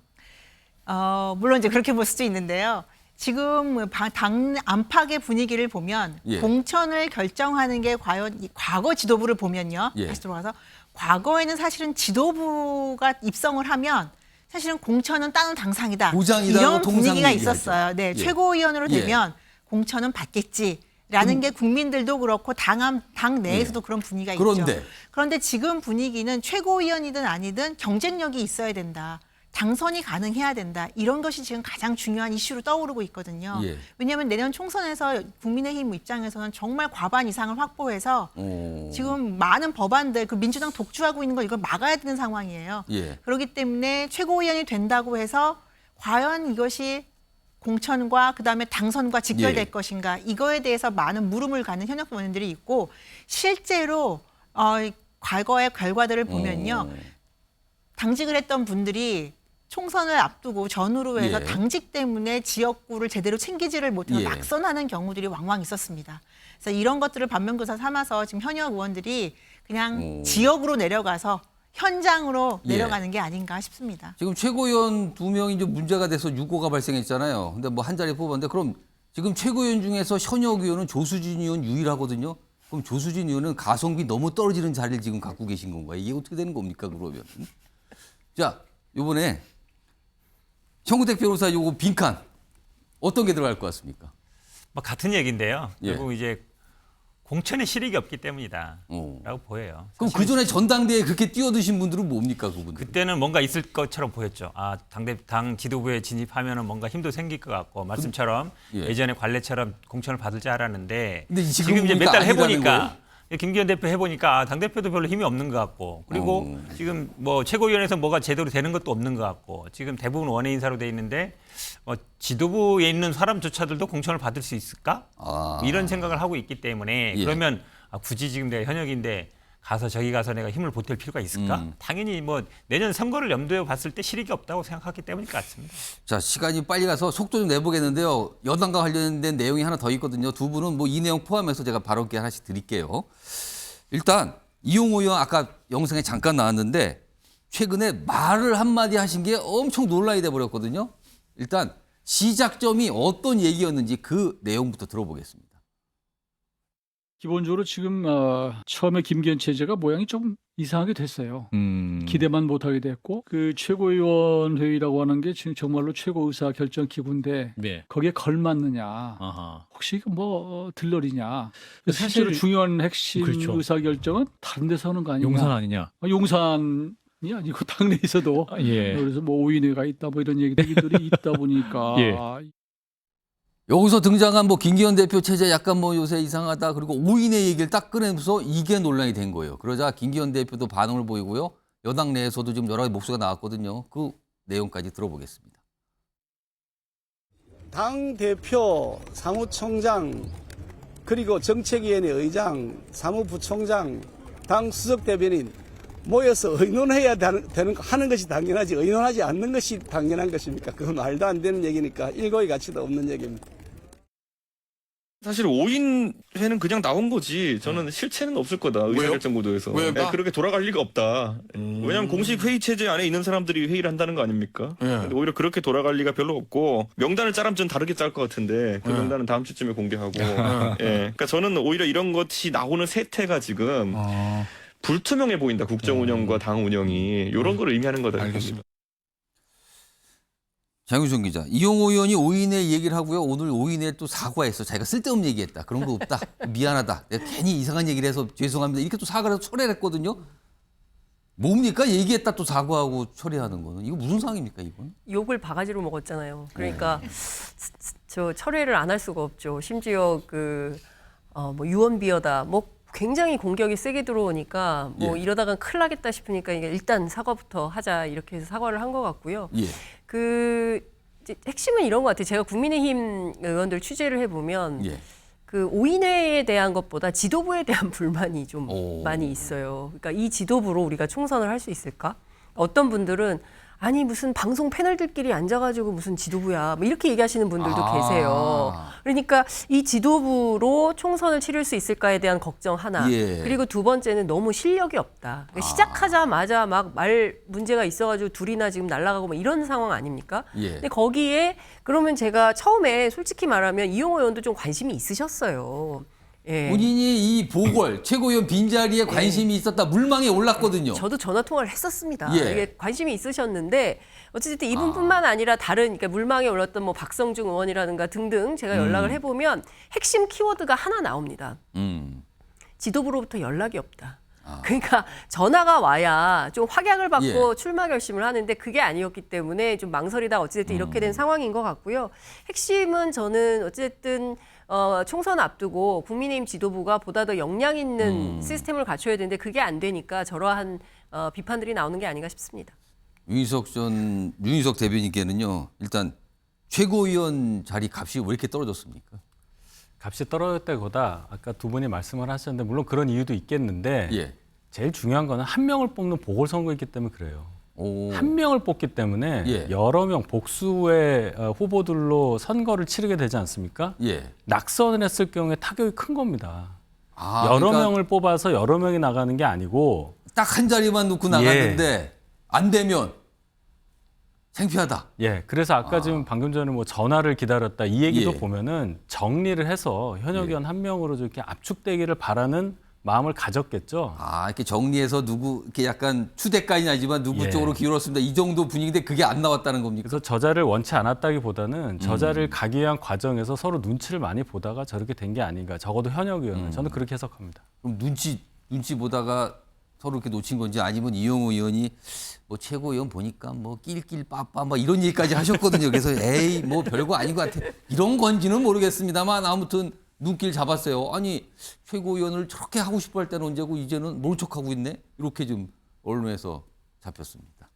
물론 이제 그렇게 볼 수도 있는데요. 지금 당 안팎의 분위기를 보면 공천을 결정하는 게 과연 과거 지도부를 보면요. 다시 들어와서 과거에는 사실은 지도부가 입성을 하면 사실은 공천은 다른 당상이다. 이런 분위기가 있었어요. 네, 최고위원으로 되면 공천은 받겠지라는 게 국민들도 그렇고 당 내에서도 그런 분위기가 있죠. 그런데 지금 분위기는 최고위원이든 아니든 경쟁력이 있어야 된다. 당선이 가능해야 된다. 이런 것이 지금 가장 중요한 이슈로 떠오르고 있거든요. 왜냐하면 내년 총선에서 국민의힘 입장에서는 정말 과반 이상을 확보해서 지금 많은 법안들, 그 민주당 독주하고 있는 거 이걸 막아야 되는 상황이에요. 그렇기 때문에 최고위원이 된다고 해서 과연 이것이 공천과 그다음에 당선과 직결될 것인가 이거에 대해서 많은 물음을 가는 현역 의원들이 있고 실제로 과거의 결과들을 보면요. 당직을 했던 분들이 총선을 앞두고 전후로 해서 당직 때문에 지역구를 제대로 챙기지를 못해서 낙선하는 경우들이 왕왕 있었습니다. 그래서 이런 것들을 반면교사 삼아서 지금 현역 의원들이 그냥 지역으로 내려가서 현장으로 내려가는 게 아닌가 싶습니다. 지금 최고위원 2명이 좀 문제가 돼서 유고가 발생했잖아요. 근데 뭐 한 자리 뽑았는데 그럼 지금 최고위원 중에서 현역 의원은 조수진 의원 유일하거든요. 그럼 조수진 의원은 가성비 너무 떨어지는 자리를 지금 갖고 계신 건가요? 이게 어떻게 되는 겁니까, 그러면? 자, 이번에 정우택 변호사 요거 빈칸 어떤 게 들어갈 것 같습니까? 뭐 같은 얘기인데요. 결국 이제 공천에 실익이 없기 때문이다라고 보여요. 그럼 그 전에 전당대회에 그렇게 뛰어드신 분들은 뭡니까, 그분들? 그때는 뭔가 있을 것처럼 보였죠. 당 지도부에 진입하면은 뭔가 힘도 생길 것 같고 말씀처럼 예전에 관례처럼 공천을 받을 줄 알았는데 지금 이제 몇 달 해보니까. 김기현 대표 해보니까 당대표도 별로 힘이 없는 것 같고 그리고 지금 뭐 최고위원회에서 뭐가 제대로 되는 것도 없는 것 같고 지금 대부분 원외 인사로 돼 있는데 지도부에 있는 사람조차들도 공천을 받을 수 있을까? 이런 생각을 하고 있기 때문에 그러면 굳이 지금 내가 현역인데 가서 저기 가서 내가 힘을 보탤 필요가 있을까? 당연히 뭐 내년 선거를 염두에 봤을 때 실익이 없다고 생각하기 때문일 것 같습니다. 자, 시간이 빨리 가서 속도 좀 내보겠는데요. 여당과 관련된 내용이 하나 더 있거든요. 두 분은 뭐 이 내용 포함해서 제가 발언기 하나씩 드릴게요. 일단 이용호 의원 아까 영상에 잠깐 나왔는데 최근에 말을 한마디 하신 게 엄청 논란이 돼버렸거든요. 일단 시작점이 어떤 얘기였는지 그 내용부터 들어보겠습니다. 기본적으로 지금 처음에 김기현 체제가 모양이 좀 이상하게 됐어요. 기대만 못하게 됐고 그 최고위원회의라고 하는 게 지금 정말로 최고의사 결정 기구인데 네. 거기에 걸맞느냐 아하. 혹시 뭐 들러리냐 사실- 실제로 중요한 핵심 그렇죠. 의사결정은 다른 데서 하는 거 아니냐. 용산 아니냐? 용산이 아니고 당내에서도 예. 그래서 뭐 오인회가 있다 뭐 이런 얘기들이 있다 보니까 예. 여기서 등장한 뭐 김기현 대표 체제 약간 뭐 요새 이상하다. 그리고 5인의 얘기를 딱 꺼내면서 이게 논란이 된 거예요. 그러자 김기현 대표도 반응을 보이고요. 여당 내에서도 지금 여러 가지 목소리가 나왔거든요. 그 내용까지 들어보겠습니다. 당 대표, 사무총장, 그리고 정책위원회 의장, 사무부총장, 당 수석 대변인 모여서 의논해야 하는 것이 당연하지 의논하지 않는 것이 당연한 것입니까? 그건 말도 안 되는 얘기니까 일고의 가치도 없는 얘기입니다. 사실 5인 회는 그냥 나온 거지. 저는 실체는 없을 거다. 의사결정 구도에서. 왜요? 네, 그렇게 돌아갈 리가 없다. 왜냐하면 공식 회의 체제 안에 있는 사람들이 회의를 한다는 거 아닙니까? 근데 오히려 그렇게 돌아갈 리가 별로 없고 명단을 짜라면 좀 다르게 짤 것 같은데 그 명단은 다음 주쯤에 공개하고. 예. 그러니까 저는 오히려 이런 것이 나오는 세태가 지금 불투명해 보인다. 국정 운영과 당 운영이 이런 걸 의미하는 거다. 알겠습니다. 장윤성 기자, 이용호 의원이 5인의 얘기를 하고요. 오늘 5인에 또 사과했어. 자기가 쓸데없는 얘기했다. 그런 거 없다. 미안하다. 내가 괜히 이상한 얘기를 해서 죄송합니다. 이렇게 또 사과를 해서 처리를 했거든요. 뭡니까? 얘기했다 또 사과하고 처리하는 거는. 이거 무슨 상황입니까, 이건? 욕을 바가지로 먹었잖아요. 그러니까 저 철회를 안 할 수가 없죠. 심지어 뭐 유언비어다. 뭐 굉장히 공격이 세게 들어오니까 뭐 이러다간 큰일 나겠다 싶으니까 이게 일단 사과부터 하자 이렇게 해서 사과를 한 것 같고요. 예. 이제 핵심은 이런 것 같아요. 제가 국민의힘 의원들 취재를 해보면 예. 그 5인회에 대한 것보다 지도부에 대한 불만이 좀 많이 있어요. 그러니까 이 지도부로 우리가 총선을 할 수 있을까? 어떤 분들은 아니 무슨 방송 패널들끼리 앉아가지고 무슨 지도부야 뭐 이렇게 얘기하시는 분들도 계세요. 그러니까 이 지도부로 총선을 치를 수 있을까에 대한 걱정 하나. 예. 그리고 두 번째는 너무 실력이 없다. 그러니까 시작하자마자 막 말 문제가 있어가지고 둘이나 지금 날아가고 뭐 이런 상황 아닙니까? 예. 근데 거기에 그러면 제가 처음에 솔직히 말하면 이용호 의원도 좀 관심이 있으셨어요. 예. 본인이 이 보궐 최고위원 빈자리에 관심이 있었다. 물망에 올랐거든요. 저도 전화 통화를 했었습니다. 예. 이게 관심이 있으셨는데 어쨌든 이분뿐만 아니라 다른 그러니까 물망에 올랐던 뭐 박성중 의원이라든가 등등 제가 연락을 해보면 핵심 키워드가 하나 나옵니다. 지도부로부터 연락이 없다. 그러니까 전화가 와야 좀 확약을 받고 출마 결심을 하는데 그게 아니었기 때문에 좀 망설이다 어쨌든 이렇게 된 상황인 것 같고요. 핵심은 저는 어쨌든 총선 앞두고 국민의힘 지도부가 보다 더 역량 있는 시스템을 갖춰야 되는데 그게 안 되니까 저러한 비판들이 나오는 게 아닌가 싶습니다. 윤희석 대변인께는요. 일단 최고위원 자리 값이 왜 이렇게 떨어졌습니까? 값이 떨어졌다기보다 아까 두 분이 말씀을 하셨는데 물론 그런 이유도 있겠는데 제일 중요한 거는 한 명을 뽑는 보궐선거이기 때문에 그래요. 한 명을 뽑기 때문에 여러 명 복수의 후보들로 선거를 치르게 되지 않습니까? 낙선을 했을 경우에 타격이 큰 겁니다. 여러 그러니까 명을 뽑아서 여러 명이 나가는 게 아니고 딱 한 자리만 놓고 나갔는데 안 되면 창피하다. 예, 그래서 아까 지금 방금 전에 뭐 전화를 기다렸다 이 얘기도 보면은 정리를 해서 현역 의원 한 명으로 이렇게 압축되기를 바라는 마음을 가졌겠죠. 이렇게 정리해서 누구 이렇게 약간 추대까지는 아니지만 누구 쪽으로 기울었습니다. 이 정도 분위기인데 그게 안 나왔다는 겁니까? 그래서 저자를 원치 않았다기보다는 저자를 가기 위한 과정에서 서로 눈치를 많이 보다가 저렇게 된 게 아닌가. 적어도 현역 의원은 저는 그렇게 해석합니다. 그럼 눈치 보다가 서로 이렇게 놓친 건지 아니면 이용호 의원이 뭐 최고위원 보니까 뭐 낄낄 빠빠 뭐 이런 얘기까지 하셨거든요. 그래서 에이 뭐 별거 아닌 것 같아. 이런 건지는 모르겠습니다만 아무튼 눈길 잡았어요. 아니 최고위원을 저렇게 하고 싶어 할 때는 언제고 이제는 모른 척하고 있네. 이렇게 좀 언론에서 잡혔습니다.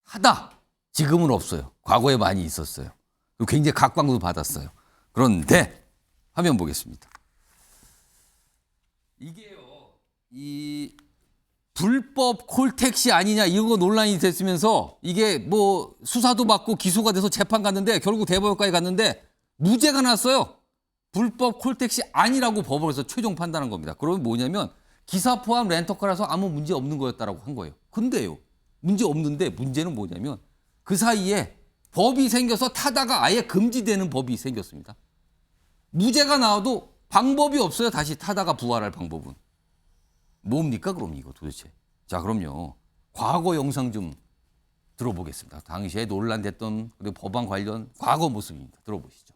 하다. 지금은 없어요. 과거에 많이 있었어요. 그리고 굉장히 각광도 받았어요. 그런데 화면 보겠습니다. 이게요, 이 불법 콜택시 아니냐 이거 논란이 됐으면서 이게 뭐 수사도 받고 기소가 돼서 재판 갔는데 결국 대법원까지 갔는데 무죄가 났어요. 불법 콜택시 아니라고 법원에서 최종 판단한 겁니다. 그러면 뭐냐면 기사 포함 렌터카라서 아무 문제 없는 거였다라고 한 거예요. 근데요, 문제 없는데 문제는 뭐냐면 그 사이에 법이 생겨서 타다가 아예 금지되는 법이 생겼습니다. 무죄가 나와도 방법이 없어요. 다시 타다가 부활할 방법은. 뭡니까 그럼 이거 도대체. 자, 그럼요. 과거 영상 좀 들어보겠습니다. 당시에 논란됐던 그리고 법안 관련 과거 모습입니다. 들어보시죠.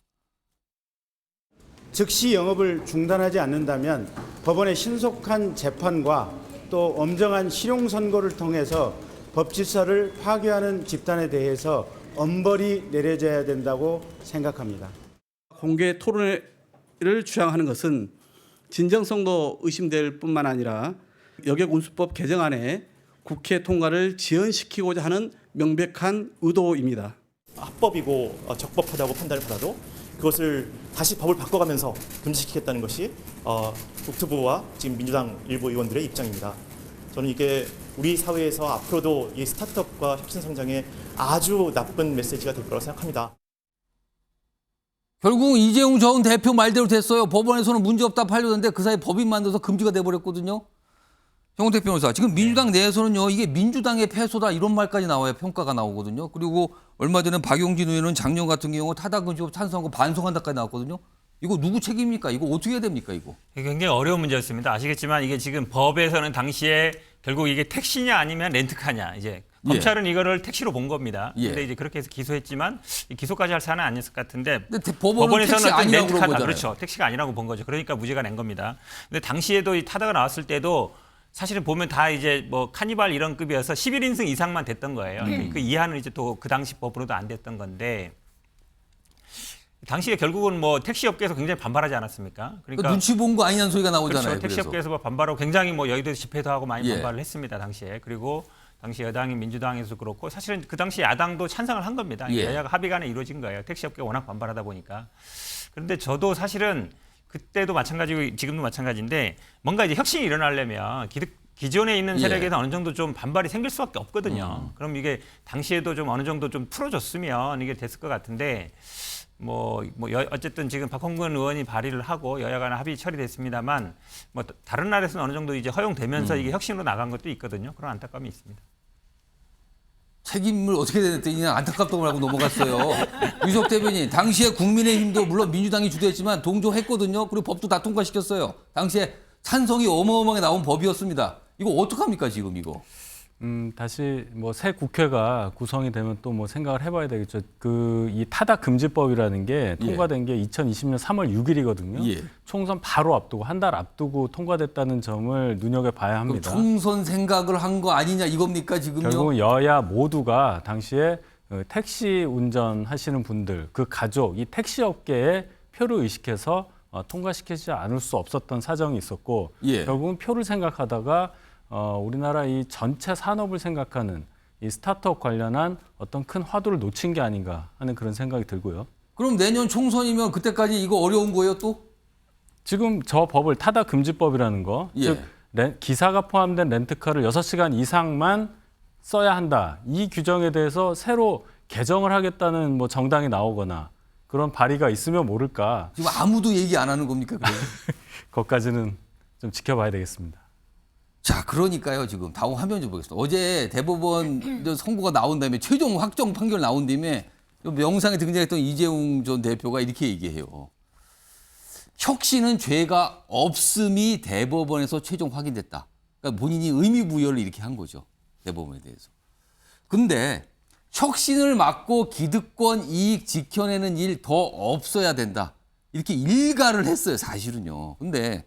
즉시 영업을 중단하지 않는다면 법원의 신속한 재판과 또 엄정한 실용 선고를 통해서 법 질서를 파괴하는 집단에 대해서 엄벌이 내려져야 된다고 생각합니다. 공개 토론회를 주장하는 것은 진정성도 의심될 뿐만 아니라 여객운수법 개정안에 국회 통과를 지연시키고자 하는 명백한 의도입니다. 합법이고 적법하다고 판단을 받아도 그것을 다시 법을 바꿔가면서 금지시키겠다는 것이 국토부와 지금 민주당 일부 의원들의 입장입니다. 저는 이게 우리 사회에서 앞으로도 이 스타트업과 혁신 성장에 아주 나쁜 메시지가 될 거라고 생각합니다. 결국 이재용 전 대표 말대로 됐어요. 법원에서는 문제없다 팔렸는데 그 사이 법인 만들어서 금지가 돼버렸거든요. 정우택 변호사, 지금 민주당 내에서는요, 이게 민주당의 패소다 이런 말까지 나와요. 평가가 나오거든요. 그리고 얼마 전에 박용진 의원은 작년 같은 경우 타다 금지법 찬성하고 반성한다까지 나왔거든요. 이거 누구 책임입니까? 이거 어떻게 해야 됩니까? 이거 굉장히 어려운 문제였습니다. 아시겠지만 이게 지금 법에서는 당시에 결국 이게 택시냐 아니면 렌트카냐 이제 검찰은 이거를 택시로 본 겁니다. 그런데 이제 그렇게 해서 기소했지만 기소까지 할 사안은 아니었을 것 같은데 법원에서는 또 렌트카다 그렇죠. 택시가 아니라고 본 거죠. 그러니까 무죄가 낸 겁니다. 근데 당시에도 이 타다가 나왔을 때도 사실은 보면 다 이제 뭐 카니발 이런 급이어서 11인승 이상만 됐던 거예요. 그 이하는 이제 또 그 당시 법으로도 안 됐던 건데 당시에 결국은 뭐 택시 업계에서 굉장히 반발하지 않았습니까? 그러니까 눈치 본 거 아니냐는 소리가 나오잖아요. 그렇죠. 택시 업계에서 반발하고 굉장히 뭐 여의도에서 집회도 하고 많이 반발을 했습니다. 당시에. 그리고 당시 여당인 민주당에서도 그렇고 사실은 그 당시 야당도 찬성을 한 겁니다. 여야가 합의 간에 이루어진 거예요. 택시 업계가 워낙 반발하다 보니까. 그런데 저도 사실은 그때도 마찬가지고 지금도 마찬가지인데 뭔가 이제 혁신이 일어나려면 기존에 있는 세력에서 어느 정도 좀 반발이 생길 수밖에 없거든요. 그럼 이게 당시에도 좀 어느 정도 좀 풀어줬으면 이게 됐을 것 같은데 어쨌든 지금 박홍근 의원이 발의를 하고 여야 간 합의 처리됐습니다만 뭐 다른 나라에서는 어느 정도 이제 허용되면서 이게 혁신으로 나간 것도 있거든요. 그런 안타까움이 있습니다. 책임을 어떻게 됐더니 그냥 안타깝다고 하고 넘어갔어요. 유석 대변인, 당시에 국민의힘도 물론 민주당이 주도했지만 동조했거든요. 그리고 법도 다 통과시켰어요. 당시에 찬성이 어마어마하게 나온 법이었습니다. 이거 어떡합니까 지금 이거? 다시 뭐 새 국회가 구성이 되면 또 뭐 생각을 해봐야 되겠죠. 이 타다 금지법이라는 게 통과된 게 2020년 3월 6일이거든요. 총선 바로 앞두고 한 달 앞두고 통과됐다는 점을 눈여겨봐야 합니다. 총선 생각을 한 거 아니냐 이겁니까 지금요? 결국은 여야 모두가 당시에 택시 운전하시는 분들, 그 가족, 이 택시 업계에 표를 의식해서 통과시키지 않을 수 없었던 사정이 있었고 결국은 표를 생각하다가 우리나라 이 전체 산업을 생각하는 이 스타트업 관련한 어떤 큰 화두를 놓친 게 아닌가 하는 그런 생각이 들고요. 그럼 내년 총선이면 그때까지 이거 어려운 거예요 또? 지금 저 법을 타다 금지법이라는 거, 즉 기사가 포함된 렌트카를 6시간 이상만 써야 한다. 이 규정에 대해서 새로 개정을 하겠다는 뭐 정당이 나오거나 그런 발의가 있으면 모를까. 지금 아무도 얘기 안 하는 겁니까? 그것까지는 좀 지켜봐야 되겠습니다. 자, 그러니까요. 지금 다음 화면 좀 보겠습니다. 어제 대법원 선고가 나온 다음에 최종 확정 판결 나온 뒤에 영상에 등장했던 이재용 전 대표가 이렇게 얘기해요. 혁신은 죄가 없음이 대법원에서 최종 확인됐다. 그러니까 본인이 의미 부여를 이렇게 한 거죠. 대법원에 대해서. 근데 혁신을 막고 기득권 이익 지켜내는 일 더 없어야 된다. 이렇게 일가를 했어요. 사실은요. 근데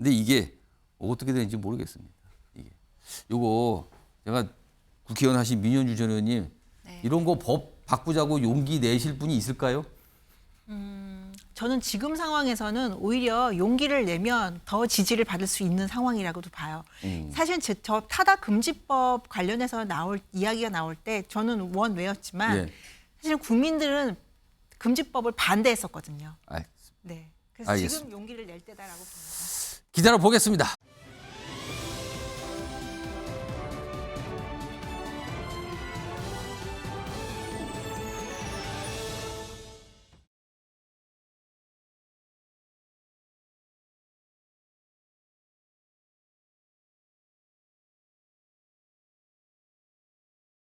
이게 어떻게 되는지 모르겠습니다. 이게 요거 제가 국회의원 하신 민현주 전 의원님 이런 거 법 바꾸자고 용기 내실 분이 있을까요? 저는 지금 상황에서는 오히려 용기를 내면 더 지지를 받을 수 있는 상황이라고도 봐요. 사실 저 타다 금지법 관련해서 이야기가 나올 때 저는 원외였지만 예. 사실 국민들은 금지법을 반대했었거든요. 알겠습니다. 네. 그래서 알겠습니다. 지금 용기를 낼 때다라고 봅니다. 기다려 보겠습니다.